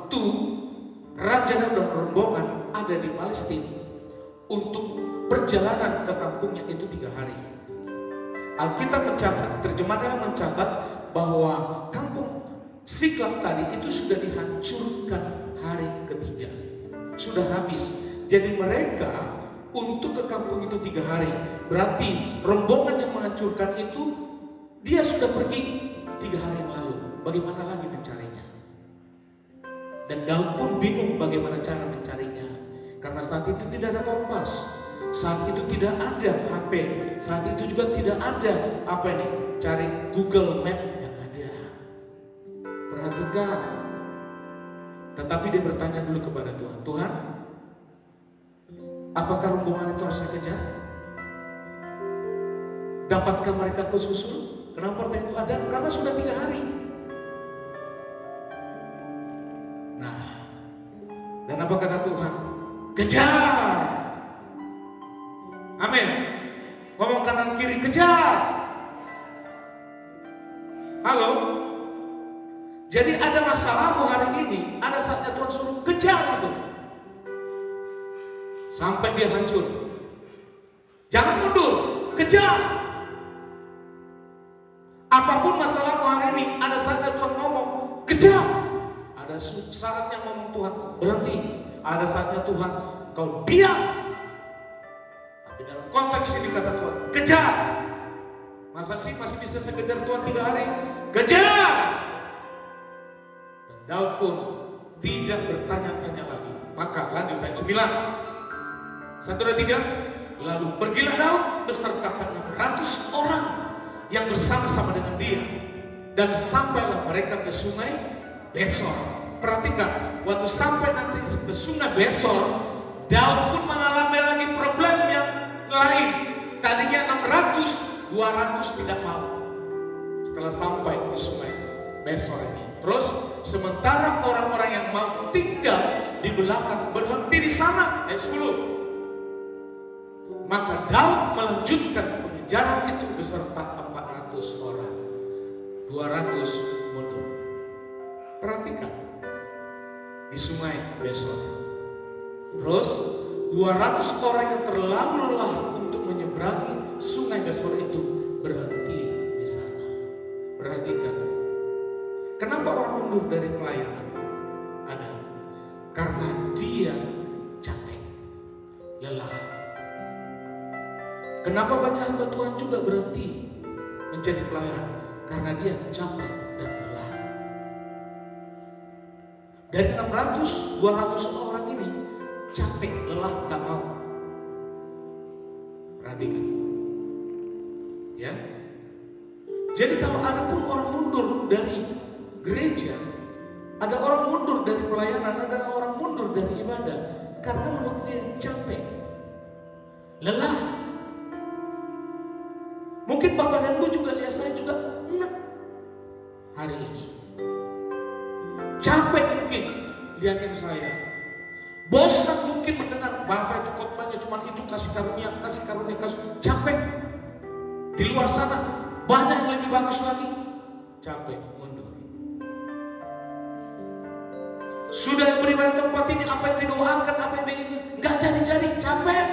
Speaker 2: waktu Raja Daud dan rombongan ada di Palestina untuk perjalanan ke kampungnya itu 3 hari. Alkitab mencatat, terjemahannya mencatat bahwa kampung Siklag tadi itu sudah dihancurkan hari ketiga, sudah habis. Jadi mereka untuk ke kampung itu 3 hari. Berarti rombongan yang menghancurkan itu dia sudah pergi 3 hari yang lalu. Bagaimana lagi mencarinya? Dan Daud pun bingung bagaimana cara mencarinya. Karena saat itu tidak ada kompas, saat itu tidak ada HP, saat itu juga tidak ada cari Google Map yang ada. Perhatikan. Tetapi dia bertanya dulu kepada Tuhan, Tuhan, apakah rombongan itu harus saya kejar? Dapatkah mereka kususul? Kenapa pertanyaan itu ada? Karena sudah 3 hari. Nah, dan apa kata Tuhan? Kejar! Amin. Ngomong kanan kiri, kejar! Halo? Jadi ada masalahmu hari ini, ada saatnya Tuhan suruh kejar itu. Sampai dia hancur. Jangan mundur, kejar! Apapun masalahmu hari ini, ada saatnya Tuhan ngomong, kejar! Ada saatnya ngomong Tuhan, berhenti. Ada saatnya Tuhan, kau diam. Tapi dalam konteks ini kata Tuhan, kejar. Masa sih masih bisa saya kejar Tuhan 3 hari? Kejar! Dan Daud pun tidak bertanya-tanya lagi. Maka lanjut ayat 9. 1, 2, 3. Lalu pergilah Daud beserta 600 orang yang bersama-sama dengan dia. Dan sampailah mereka ke sungai Besor. Perhatikan, waktu sampai nanti ke sungai Besor, Daud pun mengalami lagi problem yang lain. Tadinya 600, 200 tidak mau. Setelah sampai di sungai Besor ini, terus sementara orang-orang yang mau tinggal di belakang berhenti di sana. Ayat 10. Maka Daud melanjutkan pengejaran itu beserta 400 orang. 200 mundur. Perhatikan, di sungai Besor. Terus 200 orang yang terlalu lelah untuk menyeberangi sungai Besor itu berhenti di sana. Perhatikan, kenapa orang mundur dari pelayanan? Ada karena dia capek, lelah. Kenapa banyak hamba Tuhan juga berhenti menjadi pelayan? Karena dia capek dan lelah. Dari 600, 200 orang ini capek, lelah, gak mau. Perhatikan, ya. Jadi kalau ada pun orang mundur dari gereja, ada orang mundur dari pelayanan, ada orang mundur dari ibadah, karena menurut dia capek, lelah. Mungkin Bapak dan Ibu juga lihat saya juga enak hari ini. Capek mungkin lihatin saya. Bosan mungkin mendengar Bapak itu khotbahnya cuma itu kasih karunia. Capek. Di luar sana banyak yang lebih bagus lagi. Capek, mundur. Sudah beribadah tempat ini, apa yang didoakan, apa yang diingin, nggak jadi, capek.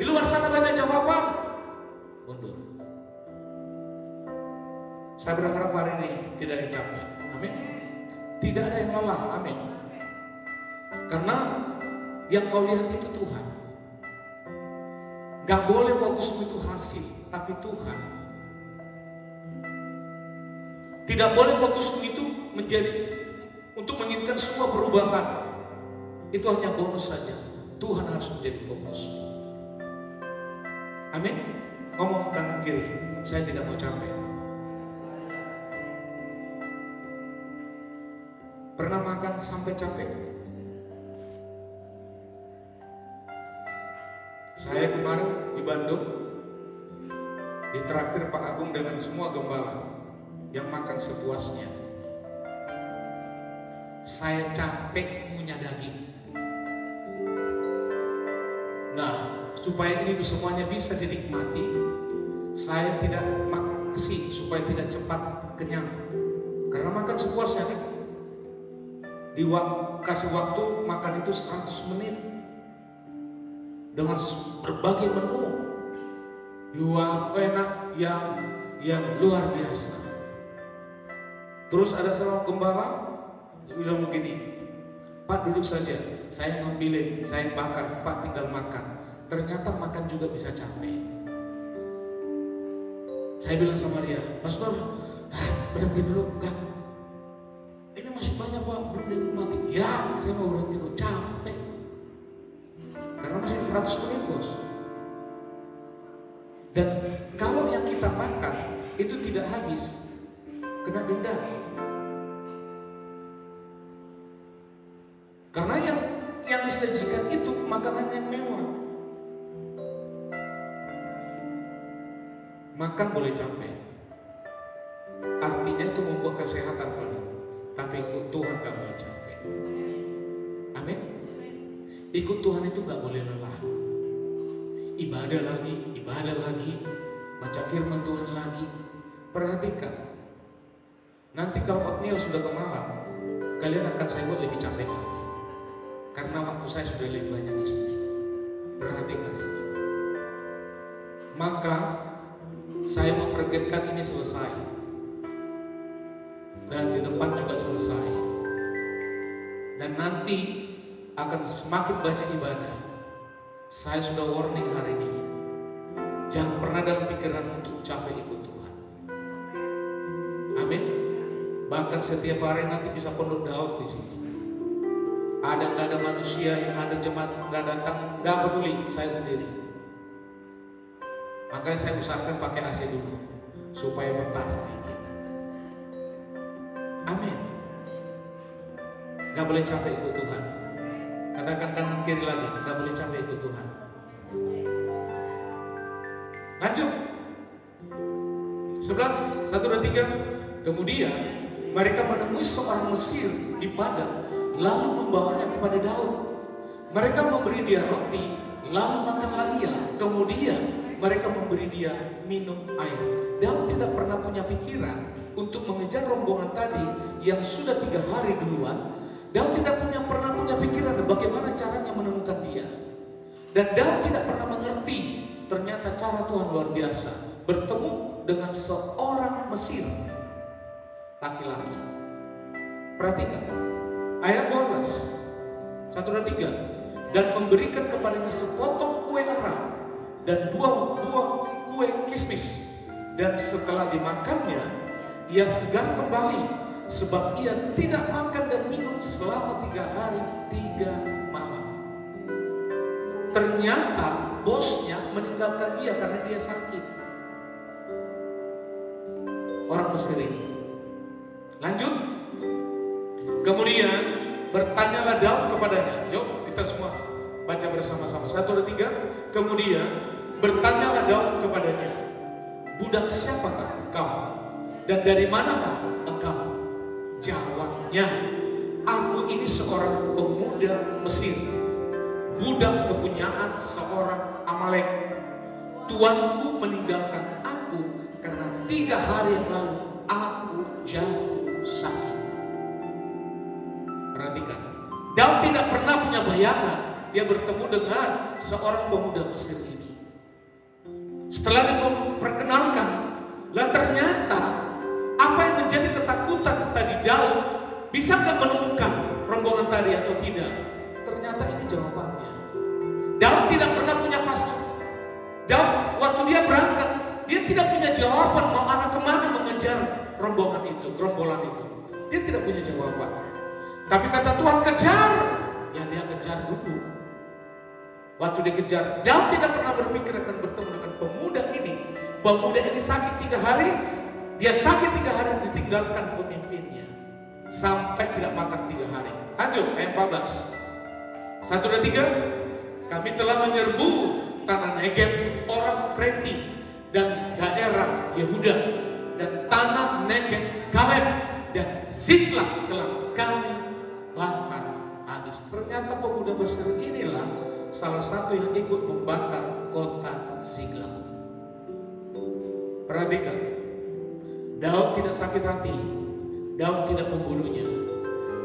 Speaker 2: Di luar sana banyak jawaban, mundur. Saya berharap hari ini tidak ada yang capek, amin. Tidak ada yang lelah, amin. Karena yang kau lihat itu Tuhan. Gak boleh fokus itu hasil, tapi Tuhan. Tidak boleh fokus itu menjadi untuk menginginkan semua perubahan. Itu hanya bonus saja. Tuhan harus menjadi fokus. Amin. Ngomong kanan kiri, saya tidak mau capek. Pernah makan sampai capek? Saya kemarin di Bandung ditraktir Pak Agung dengan semua gembala yang makan sepuasnya. Saya capek punya daging. Nah, supaya ini semuanya bisa dinikmati, saya tidak makan nasi supaya tidak cepat kenyang. Karena makan sepuasnya nih. kasih waktu makan itu 100 menit dengan berbagai menu yang enak, yang luar biasa. Terus ada seorang gembala bilang begini, Pak duduk saja, saya ngambilin, saya makan, Pak tinggal makan. Ternyata makan juga bisa capek. Saya bilang sama dia, Pastor, berhenti dulu, enggak. Ini masih banyak Pak, belum dinikmati. Ya, saya mau berhenti dulu, capek. Karena masih 100 menit bos. Dan kalau yang kita makan itu tidak habis, kena denda. Karena yang disajikan itu makanan yang mewah. Makan boleh capek, artinya itu membuat kesehatan pada, tapi ikut Tuhan gak boleh capek. Amin. Ikut Tuhan itu gak boleh lelah. Ibadah lagi, baca firman Tuhan lagi. Perhatikan, nanti kalau Otniel sudah ke Malang, kalian akan saya buat lebih capek lagi, karena waktu saya sudah lebih banyak di sini. Perhatikan ini. Maka saya mau targetkan ini selesai, dan di depan juga selesai, dan nanti akan semakin banyak ibadah. Saya sudah warning hari ini, jangan pernah dalam pikiran untuk capek ikut Tuhan. Amin. Bahkan setiap hari nanti bisa penuh Daud di sini. Ada nggak ada manusia, yang ada jemaat nggak datang, nggak peduli, saya sendiri. Makanya saya usahakan pakai AC dulu supaya betah sedikit. Amin. Gak boleh capek ikut Tuhan. Katakan kanan kiri lagi, gak boleh capek ikut Tuhan. Lanjut 11, 1 dan 3. Kemudian mereka menemui seorang Mesir di padang, lalu membawanya kepada Daud. Mereka memberi dia roti, lalu makanlah ia. Kemudian mereka memberi dia minum air. Daud tidak pernah punya pikiran untuk mengejar rombongan tadi yang sudah 3 hari duluan. Daud tidak pernah punya pikiran bagaimana caranya menemukan dia. Dan Daud tidak pernah mengerti ternyata cara Tuhan luar biasa. Bertemu dengan seorang Mesir, laki-laki. Perhatikan ayat 12, 1 dan 3. Dan memberikan kepadanya sepotong kue ara dan 2 buah kue kismis. Dan setelah dimakannya, ia segar kembali, sebab ia tidak makan dan minum selama 3 hari 3 malam. Ternyata bosnya meninggalkan dia karena dia sakit. Orang Mesir ini. Lanjut. Kemudian bertanyalah Daud kepadanya. Yuk kita semua baca bersama-sama. 1 dan 3. Kemudian bertanyalah Daud kepadanya, budak siapakah engkau? Dan dari manakah engkau? Jawabnya, aku ini seorang pemuda Mesir, budak kepunyaan seorang Amalek. Tuanku meninggalkan aku karena 3 hari yang lalu aku jatuh sakit. Perhatikan, Daud tidak pernah punya bayangan dia bertemu dengan seorang pemuda Mesir ini. Setelah diperkenalkan, lah ternyata apa yang menjadi ketakutan tadi Daud, bisa nggak menemukan rombongan tadi atau tidak? Ternyata ini jawabannya. Daud tidak pernah punya pasang. Daud waktu dia berangkat, dia tidak punya jawaban mau arah kemana mengejar rombongan itu, gerombolan itu. Dia tidak punya jawaban. Tapi kata Tuhan kejar, ya dia kejar dulu. Waktu dia kejar, Daud tidak pernah berpikir akan bertemu dengan pemuda ini. Pemuda ini sakit 3 hari, dia sakit 3 hari ditinggalkan pemimpinnya. Sampai tidak makan 3 hari. Lanjut, ayat 14. 1 dan 3. Kami telah menyerbu tanah Negeb orang Kreti dan daerah Yehuda dan tanah Negeb Kaleb dan Ziklag telah kami bakar habis. Ternyata pemuda Mesir inilah salah satu yang ikut membakar kota Ziklag. Perhatikan, Daud tidak sakit hati, Daud tidak membunuhnya.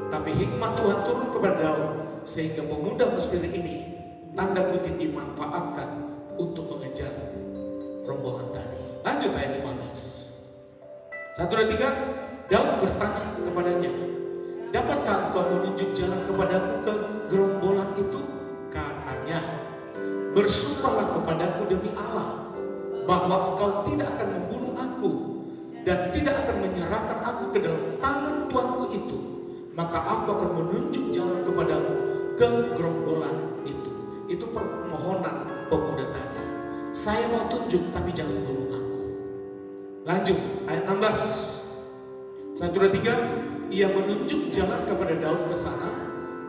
Speaker 2: Tapi hikmat Tuhan turun kepada Daud sehingga pemuda Mesir ini tanda kutip dimanfaatkan untuk mengejar rombongan tadi. Lanjut ayat 15. 1 dan 3, Daud bertanya kepadanya, dapatkah engkau menunjuk jalan kepadaku ke gerombolan itu? Katanya, bersumpahlah kepadaku demi Allah bahwa engkau tidak akan membunuh aku dan tidak akan menyerahkan aku ke dalam tangan tuanku itu, maka aku akan menunjuk jalan kepadamu ke gerombolan itu. Itu permohonan pemuda tadi. Saya mau tunjuk tapi jangan bunuh aku. Lanjut ayat 16. 1 dan 3, ia menunjuk jalan kepada Daud ke sana,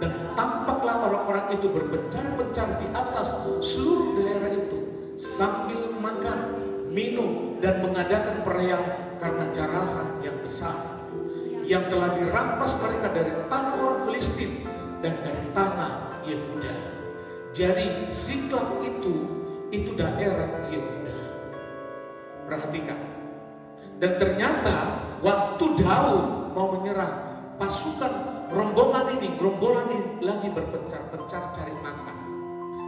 Speaker 2: dan tampaklah orang-orang itu berpencar-pencar di atas seluruh daerah itu sambil makan, minum, dan mengadakan perayaan karena jarahan yang besar yang telah dirampas mereka dari tanah orang Filistin dan dari tanah Yehuda. Jadi Siklag itu daerah Yehuda. Perhatikan. Dan ternyata waktu Daud mau menyerang, pasukan gerombolan ini lagi berpencar-pencar cari makan.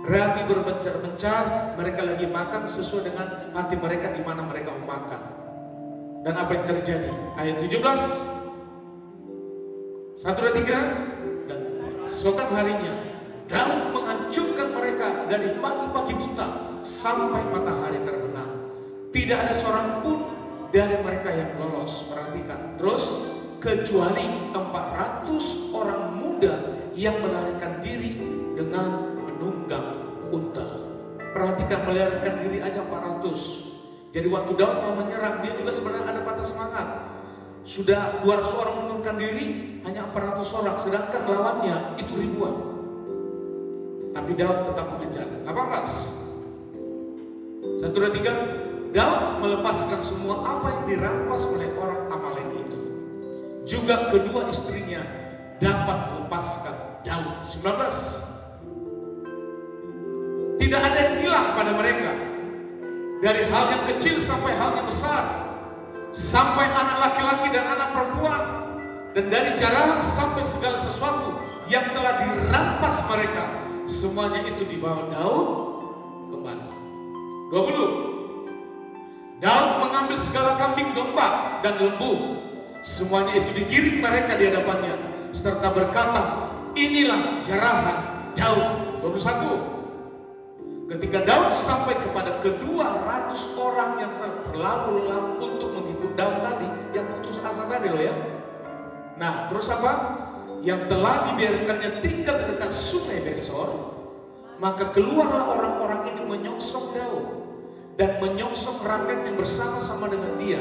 Speaker 2: Lagi berpencar-pencar, mereka lagi makan sesuai dengan hati mereka di mana mereka mau makan. Dan apa yang terjadi? Ayat 17. 1 dan 3, dan keesokan harinya Daud menghancurkan mereka dari pagi-pagi buta sampai matahari terbenam. Tidak ada seorang pun dari mereka yang lolos. Perhatikan. Terus kecuali 400 orang muda yang melarikan diri dengan menunggang unta. Perhatikan, melarikan diri aja 400. Jadi waktu Daud mau menyerang, dia juga sebenarnya ada patah semangat. Sudah 200 orang menurunkan diri, hanya 400 orang, sedangkan lawannya itu ribuan. Tapi Daud tetap mengejar. Apa mas? 1 dan 3, Daud melepaskan semua apa yang dirampas oleh orang Amalek itu. Juga kedua istrinya dapat melepaskan Daud. 19. Tidak ada yang hilang pada mereka, dari hal yang kecil sampai hal yang besar, sampai anak laki-laki dan anak perempuan, dan dari jarahan sampai segala sesuatu yang telah dirampas mereka, semuanya itu dibawa Daud kembali. 20. Daud mengambil segala kambing domba dan lembu, semuanya itu digiring mereka di hadapannya, serta berkata, inilah jarahan Daud. 21. Ketika Daud sampai kepada ke-200 orang yang terlalu lelah untuk menghibur Daud tadi, yang putus asa tadi loh ya. Nah terus apa? Yang telah dibiarkannya tinggal di dekat sungai Besor, maka keluarlah orang-orang ini menyongsong Daud dan menyongsong rakyat yang bersama-sama dengan dia.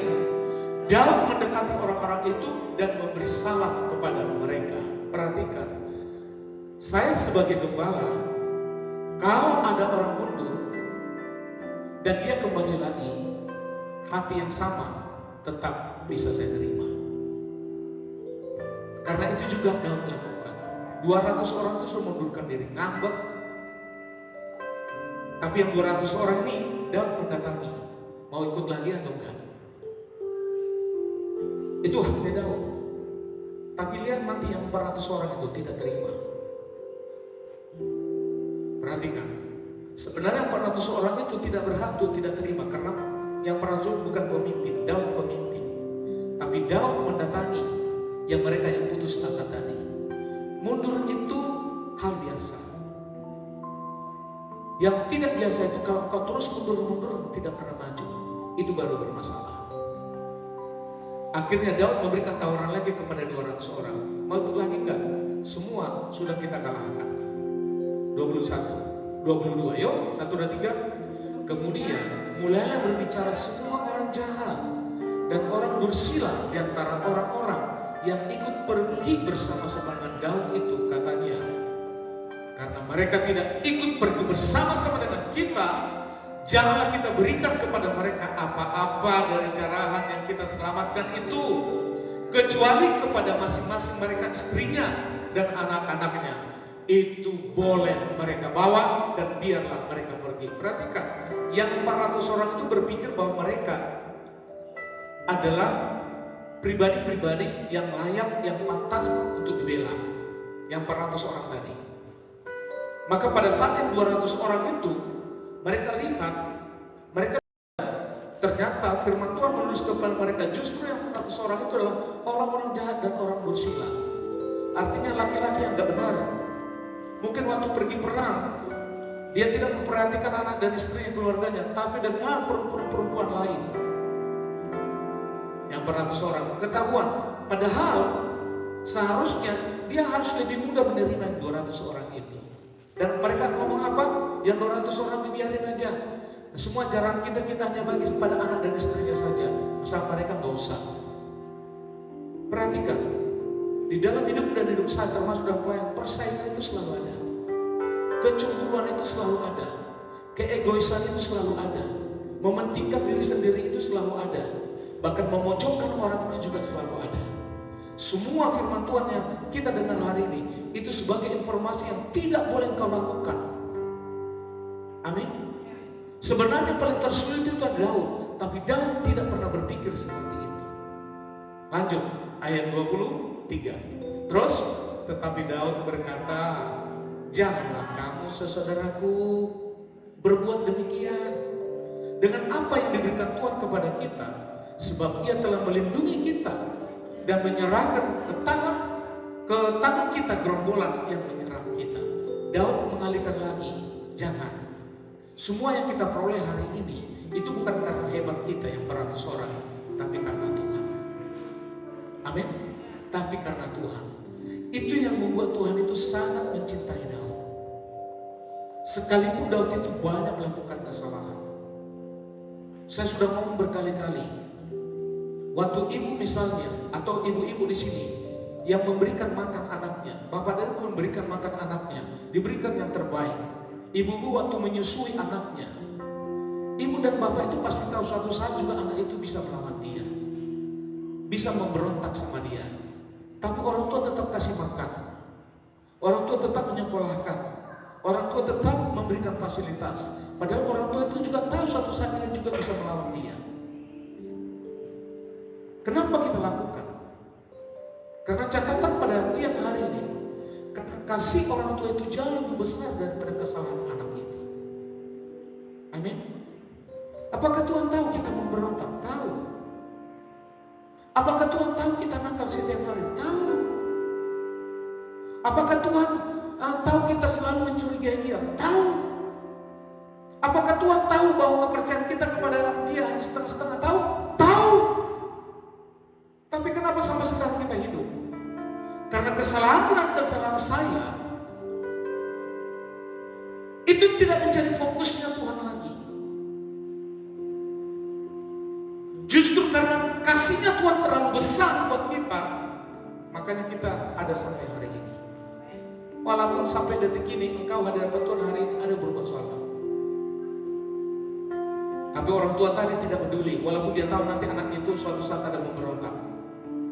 Speaker 2: Daud mendekati orang-orang itu dan memberi salam kepada mereka. Perhatikan, saya sebagai gembala, kalau ada orang mundur dan dia kembali lagi, hati yang sama tetap bisa saya terima. Karena itu juga Daud lakukan. 200 orang itu sudah mundurkan diri, ngambek. Tapi yang 200 orang ini Daud mendatangi, mau ikut lagi atau enggak? Itu haknya Daud. Tapi lihat nanti yang 400 orang itu tidak terima. Perhatikan, sebenarnya 400 orang itu tidak berhak untuk tidak terima, karena yang 400 bukan pemimpin, Daud pemimpin. Tapi Daud mendatangi yang mereka yang putus asa tadi. Mundur itu hal biasa. Yang tidak biasa itu kalau kau terus mundur tidak pernah maju, itu baru bermasalah. Akhirnya Daud memberikan tawaran lagi kepada 200 orang. Mau ikut lagi enggak? Semua sudah kita kalahkan. 21, 22, yuk 1 dan 3. Kemudian mulailah berbicara semua orang jahat dan orang bersila di antara orang-orang yang ikut pergi bersama-sama dengan Daud itu. Katanya, karena mereka tidak ikut pergi bersama-sama dengan kita, janganlah kita berikan kepada mereka apa-apa dari jarahan yang kita selamatkan itu, kecuali kepada masing-masing mereka istrinya dan anak-anaknya. Itu boleh mereka bawa dan biarlah mereka pergi. Perhatikan, yang 400 orang itu berpikir bahwa mereka adalah pribadi-pribadi yang layak, yang pantas untuk dibela. Yang 400 orang tadi. Maka pada saat yang 200 orang itu, mereka lihat, mereka ternyata firman Tuhan menulis kepada mereka, justru yang 400 orang itu adalah orang-orang jahat dan orang bersila. Artinya laki-laki yang tidak benar. Mungkin waktu pergi perang, dia tidak memperhatikan anak dan istrinya, keluarganya, tapi dengan perempuan lain. Yang 400 orang ketahuan. Padahal seharusnya dia harus lebih mudah menerima yang 200 orang itu. Dan mereka ngomong apa? Yang 200 orang dibiarin aja. Nah, semua jaran kita hanya bagi kepada anak dan istrinya saja. Masa mereka nggak usah. Perhatikan, di dalam hidup dan hidup saya termasuk dalam pelayanan, persaingan itu selalu ada. Kecemburuan itu selalu ada. Keegoisan itu selalu ada. Mementingkan diri sendiri itu selalu ada. Bahkan memojokkan orang itu juga selalu ada. Semua firman Tuhan yang kita dengar hari ini itu sebagai informasi yang tidak boleh engkau lakukan. Amin. Sebenarnya paling tersulit itu adalah Daud, tapi Daud tidak pernah berpikir seperti itu. Lanjut ayat 23. Terus tetapi Daud berkata, janganlah kamu saudaraku berbuat demikian dengan apa yang diberikan Tuhan kepada kita, sebab Ia telah melindungi kita dan menyerahkan ke tangan kita gerombolan yang menyerang kita. Daud mengalihkan lagi, jangan. Semua yang kita peroleh hari ini itu bukan karena hebat kita yang 400 orang, tapi karena Tuhan. Amin. Tapi karena Tuhan. Itu yang membuat Tuhan itu sangat mencintai Daud. Sekalipun Daud itu banyak melakukan kesalahan. Saya sudah ngomong berkali-kali. Waktu ibu misalnya, atau ibu-ibu di sini yang memberikan makan anaknya, bapak dan ibu memberikan makan anaknya, diberikan yang terbaik. Ibu-ibu waktu menyusui anaknya, ibu dan bapak itu pasti tahu suatu saat juga anak itu bisa melawan dia, bisa memberontak sama dia. Tapi orang tua tetap kasih makan, orang tua tetap menyekolahkan, orang tua tetap memberikan fasilitas. Padahal orang tua itu juga tahu suatu saat dia juga bisa melawan dia. Kenapa kita lakukan? Karena catatan pada tiap hari ini, kasih orang tua itu jauh lebih besar daripada kesalahan anak itu. Amin. Apakah Tuhan tahu kita memberontak? Tahu. Apakah Tuhan tahu kita nakal setiap hari? Tahu. Apakah Tuhan tahu kita selalu mencurigai dia? Tahu. Apakah Tuhan tahu bahwa kepercayaan kita kepada dia hanya setengah-setengah? Tahu. Tahu. Tapi kenapa sampai sekarang kita hidup? Karena kesalahan dan kesalahan saya itu tidak menjadi fokusnya Tuhan lagi. Justru karena kasihnya Tuhan terlalu besar buat kita, makanya kita ada sampai hari ini. Walaupun sampai detik ini engkau hadir hadapan Tuhan hari ini ada berbuat salah, tapi orang tua tadi tidak peduli. Walaupun dia tahu nanti anak itu suatu saat ada memberontak,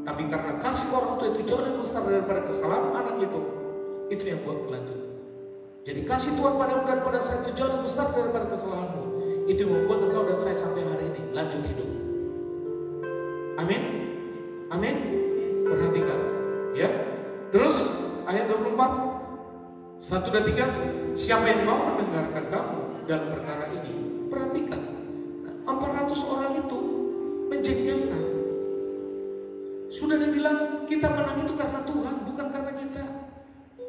Speaker 2: tapi karena kasih orang tua itu jauh lebih besar daripada kesalahan anak itu yang buat lanjut. Jadi kasih Tuhan padamu dan pada saya itu jauh lebih besar daripada kesalahanmu. Itu yang membuat engkau dan saya sampai hari ini lanjut hidup. Amin. Amin. Perhatikan ya. Terus ayat 24 1 dan 3, siapa yang mau mendengarkan kamu dalam perkara ini? Perhatikan, 400 orang itu menjengkelkan. Sudah dibilang kita menang itu karena Tuhan, bukan karena kita.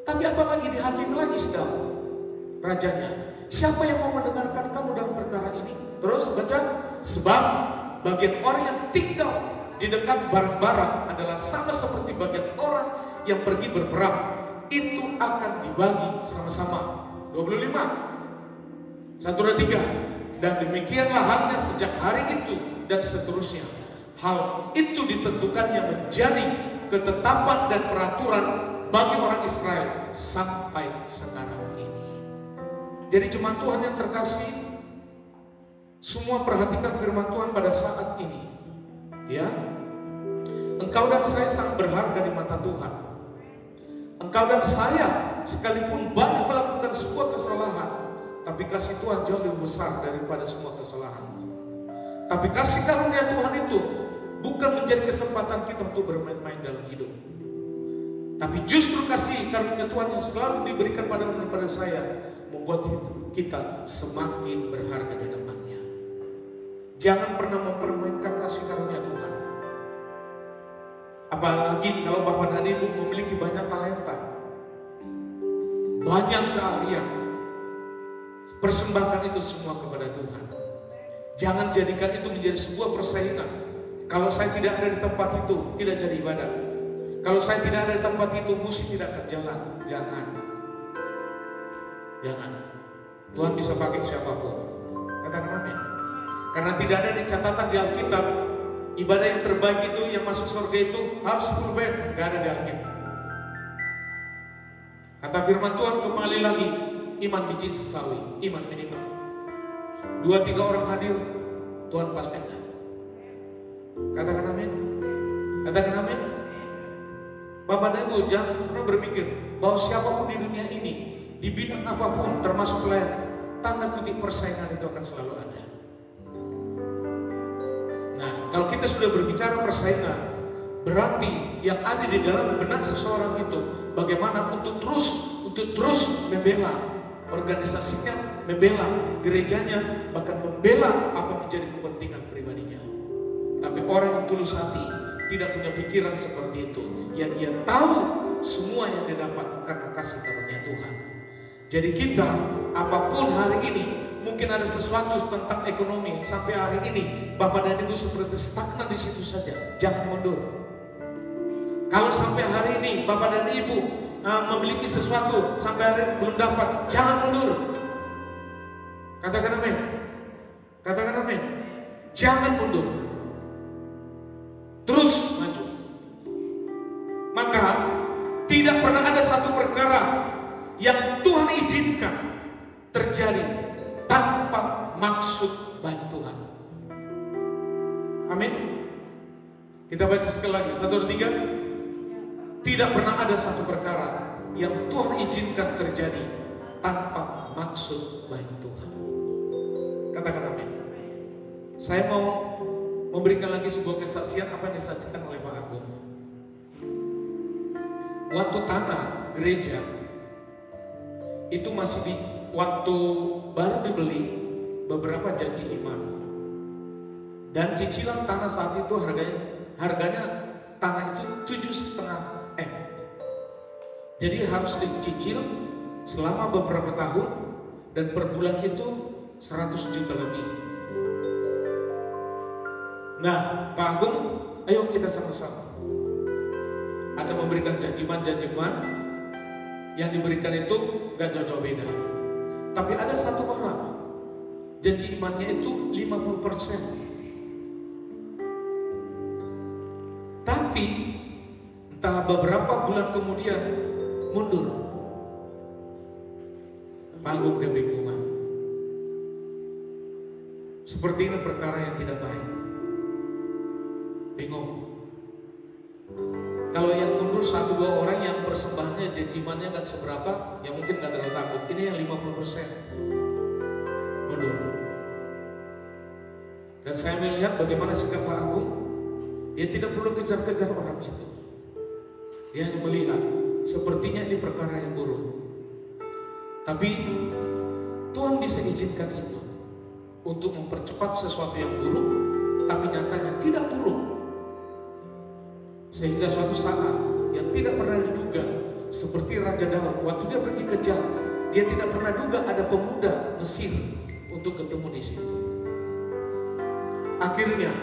Speaker 2: Tapi apalagi dihakim lagi sedang rajanya. Siapa yang mau mendengarkan kamu dalam perkara ini? Terus baca, sebab bagian orang yang tinggal di dekat barang-barang adalah sama seperti bagian orang yang pergi berperang. Itu akan dibagi sama-sama. 25 1 dan 3. Dan demikianlah halnya sejak hari itu dan seterusnya. Hal itu ditentukannya menjadi ketetapan dan peraturan bagi orang Israel sampai sekarang ini. Jadi cuma Tuhan yang terkasih. Semua perhatikan firman Tuhan pada saat ini. Ya, engkau dan saya sangat berharga di mata Tuhan. Engkau dan saya sekalipun banyak melakukan sebuah kesalahan, tapi kasih Tuhan jauh lebih besar daripada semua kesalahan. Tapi kasih karunia Tuhan itu bukan menjadi kesempatan kita untuk bermain-main dalam hidup. Tapi justru kasih karunia Tuhan yang selalu diberikan pada saya membuat kita semakin berharga di hadapan-Nya. Jangan pernah mempermainkan kasih karunia Tuhan. Apalagi kalau Bapak dan Ibu memiliki banyak talenta, banyak keahlian, persembahkan itu semua kepada Tuhan. Jangan jadikan itu menjadi sebuah persaingan. Kalau saya tidak ada di tempat itu, tidak jadi ibadah. Kalau saya tidak ada di tempat itu, musik tidak akan jalan. Jangan. Tuhan bisa pakai siapapun. Katakan amin. Karena tidak ada di catatan di Alkitab, ibadah yang terbaik itu, yang masuk surga itu harus full band. Gak ada di Alkitab. Kata firman Tuhan kembali lagi, iman biji sesawi, iman minimal. 2-3 orang hadir, Tuhan pasti ada. Katakan amin. Katakan amin. Bapak dan Ibu jangan pernah berpikir bahwa siapapun di dunia ini, di bidang apapun, termasuk pelayan, tanda kutip persaingan itu akan selalu ada. Nah, kalau kita sudah berbicara persaingan, berarti yang ada di dalam benak seseorang itu bagaimana untuk terus membela organisasinya, membela gerejanya, bahkan membela apa menjadi kepentingan pribadinya. Tapi orang yang tulus hati tidak punya pikiran seperti itu. Yang dia tahu semua yang dia dapat karena kasih karunia Tuhan. Jadi kita apapun hari ini, mungkin ada sesuatu tentang ekonomi sampai hari ini Bapak dan Ibu seperti stagnan di situ saja. Jangan mundur. Kalau sampai hari ini Bapak dan Ibu memiliki sesuatu sampai hari ini belum dapat, jangan mundur. Katakan amin. Katakan amin. Jangan mundur. Terus maju. Maka tidak pernah ada satu perkara yang Tuhan izinkan terjadi tanpa maksud baik Tuhan. Amin. Kita baca sekali lagi, 1, 2, 3. Tidak pernah ada satu perkara yang Tuhan izinkan terjadi tanpa maksud baik Tuhan. Katakan amin. Saya mau memberikan lagi sebuah kesaksian apa yang disaksikan oleh Pak Agung. Waktu tanah gereja itu masih waktu baru dibeli, beberapa janji imam. Dan cicilan tanah saat itu harganya tanah itu 7,5 M. Jadi harus dicicil selama beberapa tahun dan per bulan itu 100 juta lebih. Nah, Pak Agung, ayo kita sama-sama. Ada memberikan janjiman yang diberikan itu gak jauh-jauh beda. Tapi ada satu orang, janji imannya itu 50%. Tapi entah beberapa bulan kemudian mundur. Pak Agung kebingungan. Seperti ini perkara yang tidak baik. Bingung. Kalau yang mundur 1-2 orang yang persembahannya janjimannya gak seberapa, ya mungkin gak terlalu takut. Ini yang 50% mundur. Dan saya melihat bagaimana sikap Pak Agung. Dia tidak perlu kejar-kejar orang itu. Dia hanya melihat sepertinya ini perkara yang buruk. Tapi Tuhan bisa izinkan itu untuk mempercepat sesuatu yang buruk, tapi nyatanya tidak buruk. Sehingga suatu saat yang tidak pernah diduga, seperti Raja Daud, waktu dia pergi kejar, dia tidak pernah duga ada pemuda Mesir untuk ketemu di situ. Akhirnya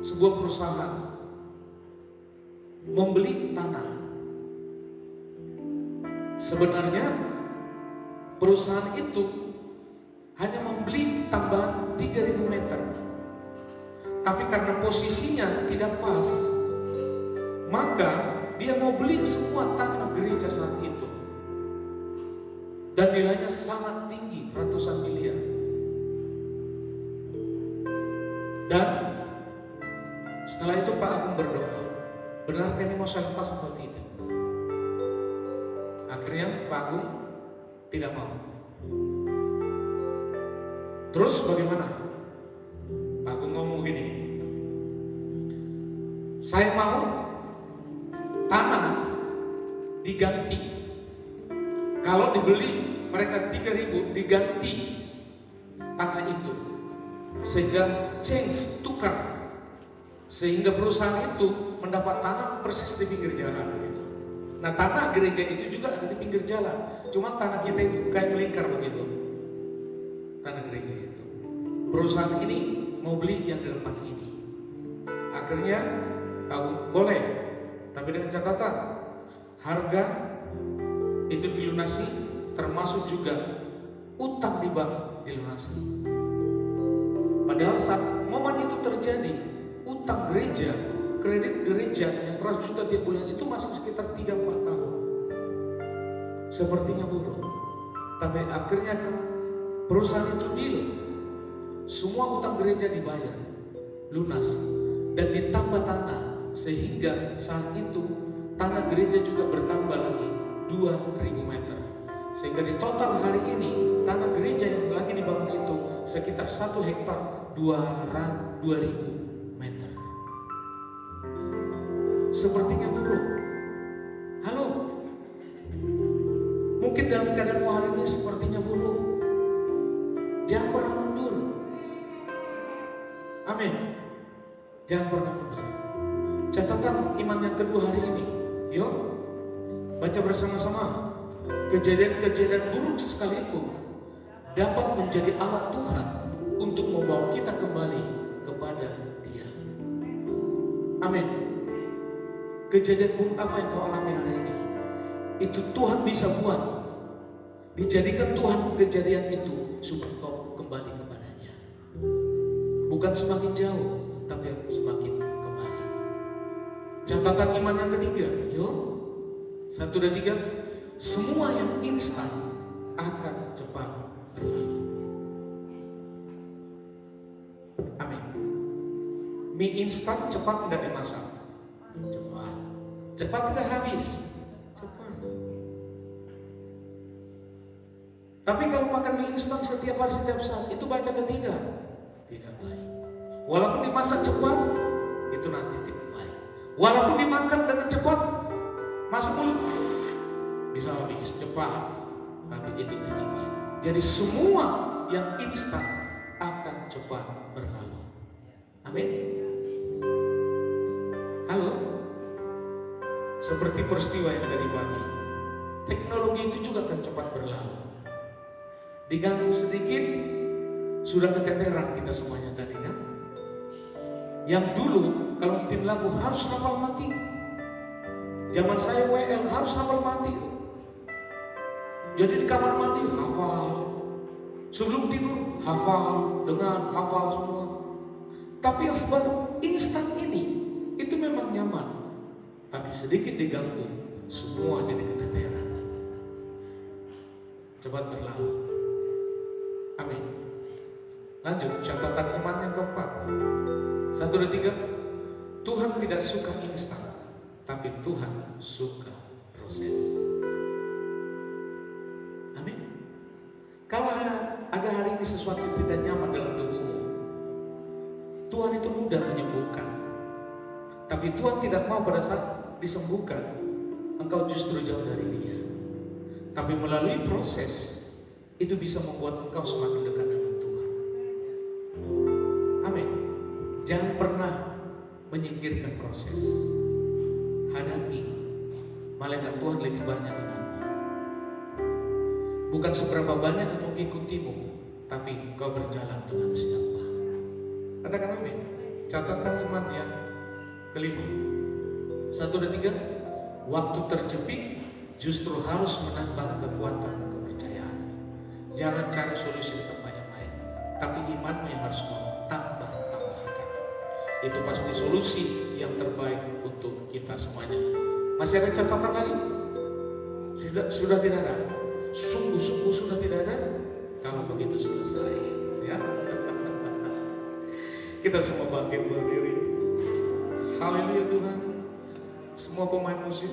Speaker 2: sebuah perusahaan membeli tanah. Sebenarnya perusahaan itu hanya membeli tambahan 3.000 meter. Tapi karena posisinya tidak pas, maka dia mau beli semua tanah gereja saat itu. Dan nilainya sangat tinggi, ratusan miliar. Dan setelah itu Pak Agung berdoa, benarkah ini mau saya lepas atau tidak? Akhirnya Pak Agung tidak mau. Terus bagaimana? Pak Agung ngomong begini, saya mau tanah diganti. Kalau dibeli mereka 3.000, diganti tanah itu, sehingga change, tukar, sehingga perusahaan itu mendapat tanah persis di pinggir jalan gitu. Nah, tanah gereja itu juga ada di pinggir jalan, cuma tanah kita itu kayak melingkar begitu, tanah gereja itu. Perusahaan ini mau beli yang di depan ini, akhirnya boleh, tapi dengan catatan harga itu dilunasi, termasuk juga utang di bank dilunasi. Padahal saat momen itu terjadi, utang gereja, kredit gereja yang 100 juta tiap bulan itu masih sekitar 3-4 tahun. Sepertinya buruk, tapi akhirnya perusahaan itu deal, semua utang gereja dibayar lunas dan ditambah tanah, sehingga saat itu tanah gereja juga bertambah lagi 2.000 meter, sehingga di total hari ini tanah gereja yang lagi dibangun itu sekitar 1 hektar 2.000 meter. Sepertinya buruk. Halo, mungkin dalam keadaanmu hari ini sepertinya buruk. Jangan pernah mundur. Amin. Jangan pernah mundur. Catatan iman yang kedua hari ini, yuk baca bersama-sama. Kejadian-kejadian buruk sekalipun dapat menjadi alat Tuhan untuk membawa kita kembali kepada Dia. Amin. Kejadian buruk apa yang kau alami hari ini, itu Tuhan bisa buat, dijadikan Tuhan kejadian itu supaya kau kembali kepadanya. Bukan semakin jauh, tapi semakin kembali. Catatan iman yang ketiga, yuk 1 dan 3. Semua yang instan akan cepat berlalu. Amin. Mie instan cepat tidak dimasak, cepat. Cepat tidak habis, cepat. Tapi kalau makan mie instan setiap hari, setiap saat, itu baik atau tidak? Tidak baik. Walaupun dimasak cepat, itu nanti tidak baik. Walaupun dimakan dengan cepat, masuk mulut, bisa habis cepat, tapi itu tidak baik. Jadi semua yang instan akan cepat berlalu. Amin. Halo. Seperti peristiwa yang tadi pagi, teknologi itu juga akan cepat berlalu. Diganggu sedikit, sudah keteteran kita semuanya tadi kan. Yang dulu kalau bikin lagu harus hafal mati. Zaman saya WL harus hafal mati. Jadi di kamar mandi hafal, sebelum tidur hafal, dengan hafal semua. Tapi yang sebaru instan ini itu memang nyaman, tapi sedikit diganggu semua jadi keteteran. Cepat berlalu. Amin. Lanjut, catatan iman yang keempat. 1 dan 3. Tuhan tidak suka instan, tapi Tuhan suka proses. Amin. Kalau ada hari ini sesuatu tidak nyaman dalam tubuhmu, Tuhan itu mudah menyembuhkan. Tapi Tuhan tidak mau pada saat disembuhkan engkau justru jauh dari Dia. Tapi melalui proses itu bisa membuat engkau semakin dekat dengan Tuhan. Amin. Jangan pernah menyingkirkan proses. Hadapi, malaikat Tuhan lebih banyak denganmu. Bukan seberapa banyak yang mengikutimu, tapi kau berjalan dengan siapa. Katakan amin. Catatan iman yang kelima. 1 dan 3. Waktu terjepit justru harus menambah kekuatan dan kepercayaan. Jangan cari solusi di tempat yang lain, tapi imanmu yang harus kau tambahkan. Itu pasti solusi yang terbaik untuk kita semuanya. Masih ada catatan lagi? Sudah tidak ada? Sungguh-sungguh sudah tidak ada? Kalau begitu selesai, ya. Kita semua bangkit berdiri. Haleluya Tuhan. Semua pemain musik.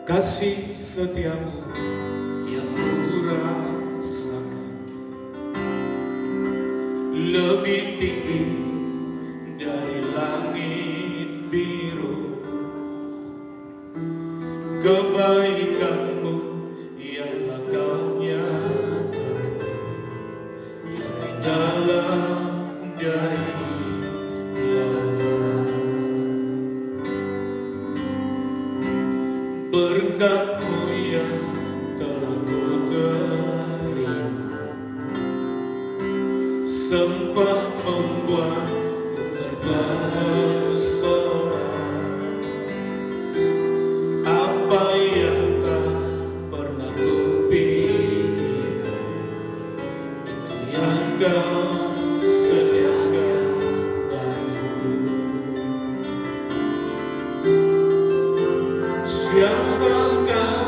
Speaker 2: Kasih setiamu yang ku rasakan tinggi dari langit biru. Kebaikanmu yang telah kau nyatakan di dalam dari lava. Berkat-Mu yang telah ku terima sempat membuat terpesona. Apa yang tak pernah kupikirkan yang kau sediakan bagiku. Siapakah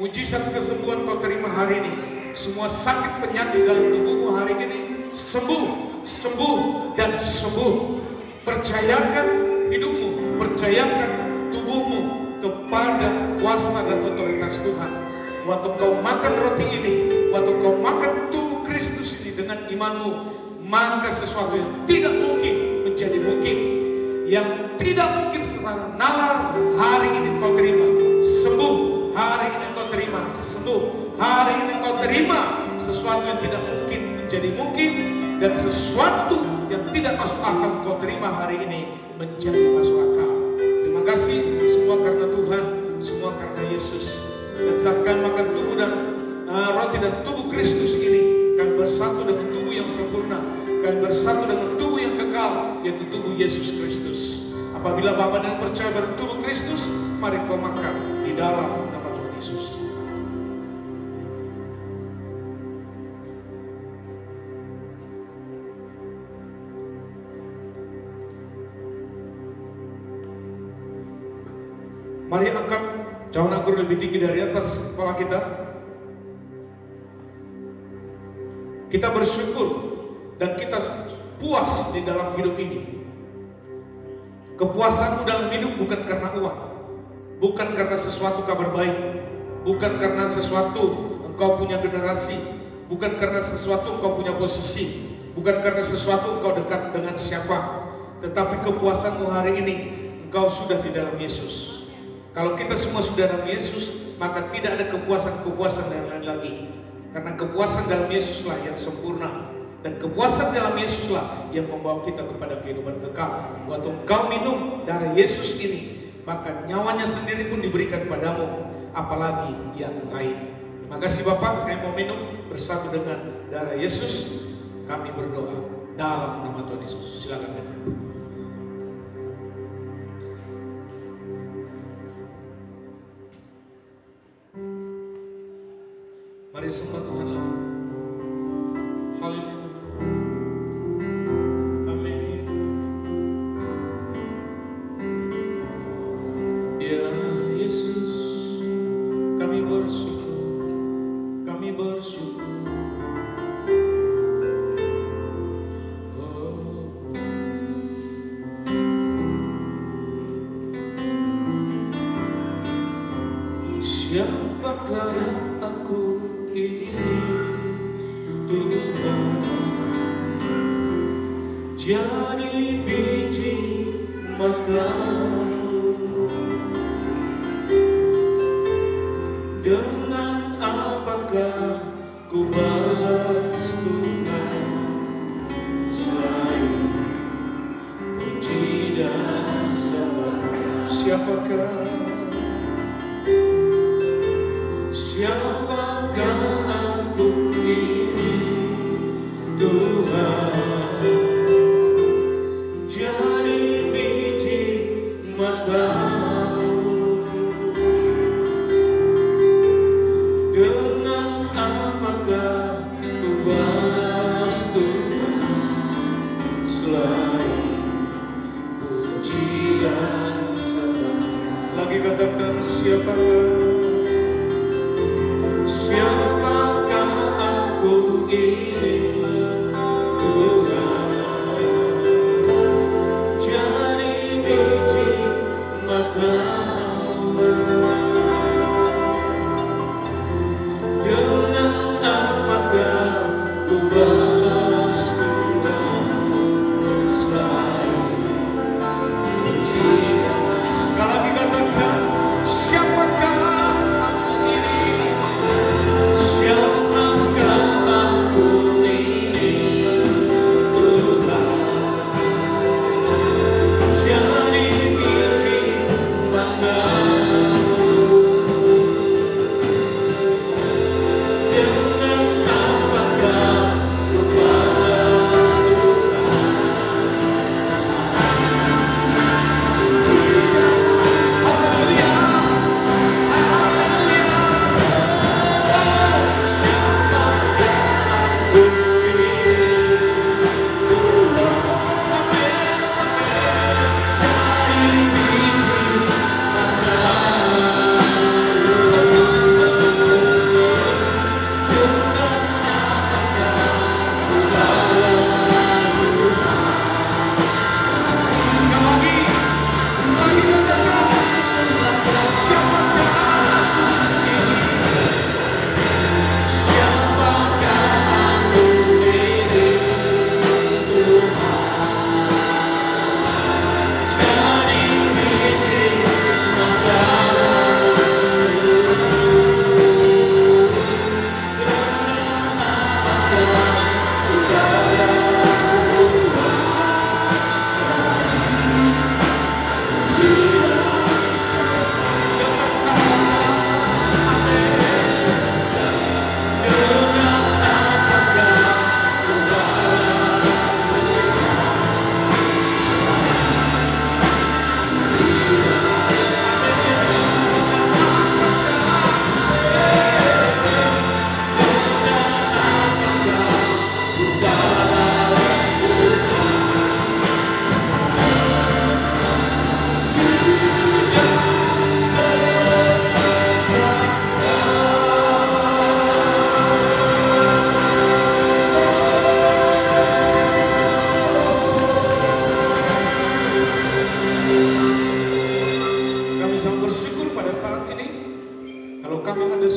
Speaker 2: mujizat kesembuhan kau terima hari ini. Semua sakit penyakit dalam tubuhmu hari ini sembuh, sembuh, dan sembuh. Percayakan hidupmu, percayakan tubuhmu kepada kuasa dan otoritas Tuhan. Waktu kau makan roti ini, waktu kau makan tubuh Kristus ini dengan imanmu, maka sesuatu yang tidak mungkin menjadi mungkin. Yang tidak mungkin secara nalar, hari ini kau terima sembuh. Hari ini kau terima sembuh. Hari ini kau terima sesuatu yang tidak mungkin menjadi mungkin, dan sesuatu yang tidak masuk akal kau terima hari ini menjadi masuk akal. Terima kasih semua karena Tuhan, semua karena Yesus. Dan saat kami makan tubuh dan roti dan tubuh Kristus ini, kami bersatu dengan tubuh yang sempurna, kami bersatu dengan tubuh yang kekal, yaitu tubuh Yesus Kristus. Apabila Bapa dan percaya pada tubuh Kristus, mari kau makan di dalam nama Tuhan Yesus. Mari angkat cawan anggur lebih tinggi dari atas kepala kita. Kita bersyukur dan kita puas di dalam hidup ini. Kepuasanmu dalam hidup bukan karena uang, bukan karena sesuatu kabar baik, bukan karena sesuatu engkau punya generasi, bukan karena sesuatu engkau punya posisi, bukan karena sesuatu engkau dekat dengan siapa, tetapi kepuasanmu hari ini engkau sudah di dalam Yesus. Kalau kita semua sudah dalam Yesus, maka tidak ada kepuasan-kepuasan yang lain lagi. Karena kepuasan dalam Yesuslah yang sempurna. Dan kepuasan dalam Yesuslah yang membawa kita kepada kehidupan kekal. Waktu engkau minum darah Yesus ini, maka nyawanya sendiri pun diberikan padamu, apalagi yang lain. Terima kasih Bapak, kami mau minum bersatu dengan darah Yesus. Kami berdoa dalam nama Tuhan Yesus. Silakan minum. Mari sembah Tuhan lagi. Haleluya. Amin. Ya Yesus, kami bersyukur, kami bersyukur. Siapakah aku ini, Tuhan? Jadi biji matamu, dengan apakah ku balas Tuhan selain puji dan sembah? Siapakah aku ini, Tuhan? Jadi biji matamu, dengan apakah ku balas Tuhan selain puji dan sembah?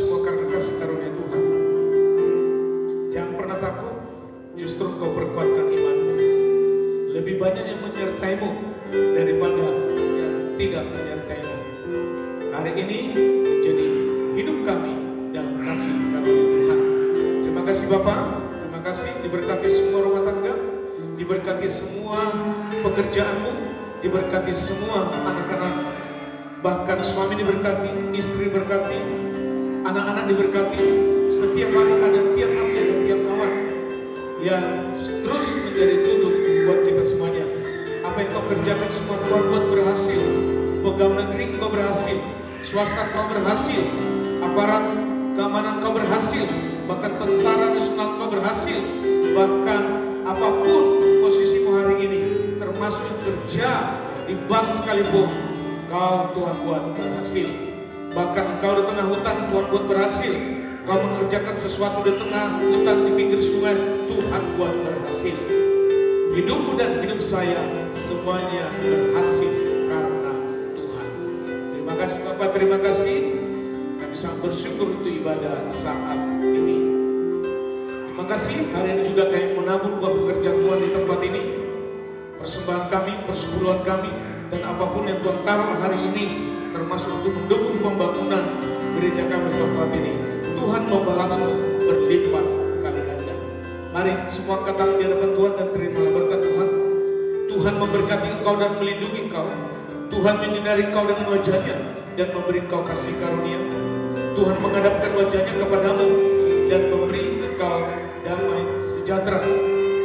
Speaker 2: semua karena kasih karunia Tuhan. Jangan pernah takut, justru kau perkuatkan imanmu. Lebih banyak yang menyertaimu daripada yang tidak menyertaimu. Hari ini menjadi hidup kami dalam kasih karunia Tuhan. Terima kasih Bapak, terima kasih diberkati semua rumah tangga, diberkati semua pekerjaanmu, diberkati semua anak-anak, bahkan suami diberkati, istri diberkati, anak-anak diberkati. Setiap hari ada tiap update dan tiap kawan yang terus menjadi tutup buat kita semuanya. Apa yang kau kerjakan semua Tuhan buat berhasil. Pegawai negeri kau berhasil, swasta kau berhasil, aparat keamanan kau berhasil, bahkan tentara nasional kau berhasil. Bahkan apapun posisimu hari ini, termasuk kerja di bank sekalipun, kau Tuhan buat berhasil. Bahkan kau di tengah hutan Tuhan buat berhasil. Kau mengerjakan sesuatu di tengah hutan, di pinggir sungai, Tuhan buat berhasil. Hidupmu dan hidup saya semuanya berhasil karena Tuhan. Terima kasih Bapak, terima kasih. Kami sangat bersyukur untuk ibadah saat ini. Terima kasih, hari ini juga kami menabung buat pekerjaan Tuhan di tempat ini. Persembahan kami, persepuluhan kami, dan apapun yang Tuhan taruh hari ini, termasuk untuk mendukung pembangunan gereja kami di tempat ini, Tuhan membalasmu berlipat kali ganda. Mari semua katakan di hadapan Tuhan dan terimalah berkat Tuhan. Tuhan memberkati engkau dan melindungi engkau. Tuhan menyinari engkau dengan wajahnya dan memberi engkau kasih karunia. Tuhan menghadapkan wajahnya kepadamu dan memberi engkau damai sejahtera.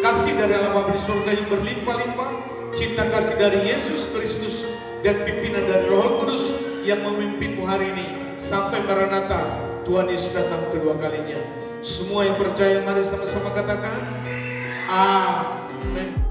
Speaker 2: Kasih dari Allah Bapa di surga yang berlimpah-limpah, cinta kasih dari Yesus Kristus, dan pimpinan dari Roh Kudus yang memimpinmu hari ini sampai Maranatha, Tuhan Yesus datang kedua kalinya. Semua yang percaya, mari sama-sama katakan amin.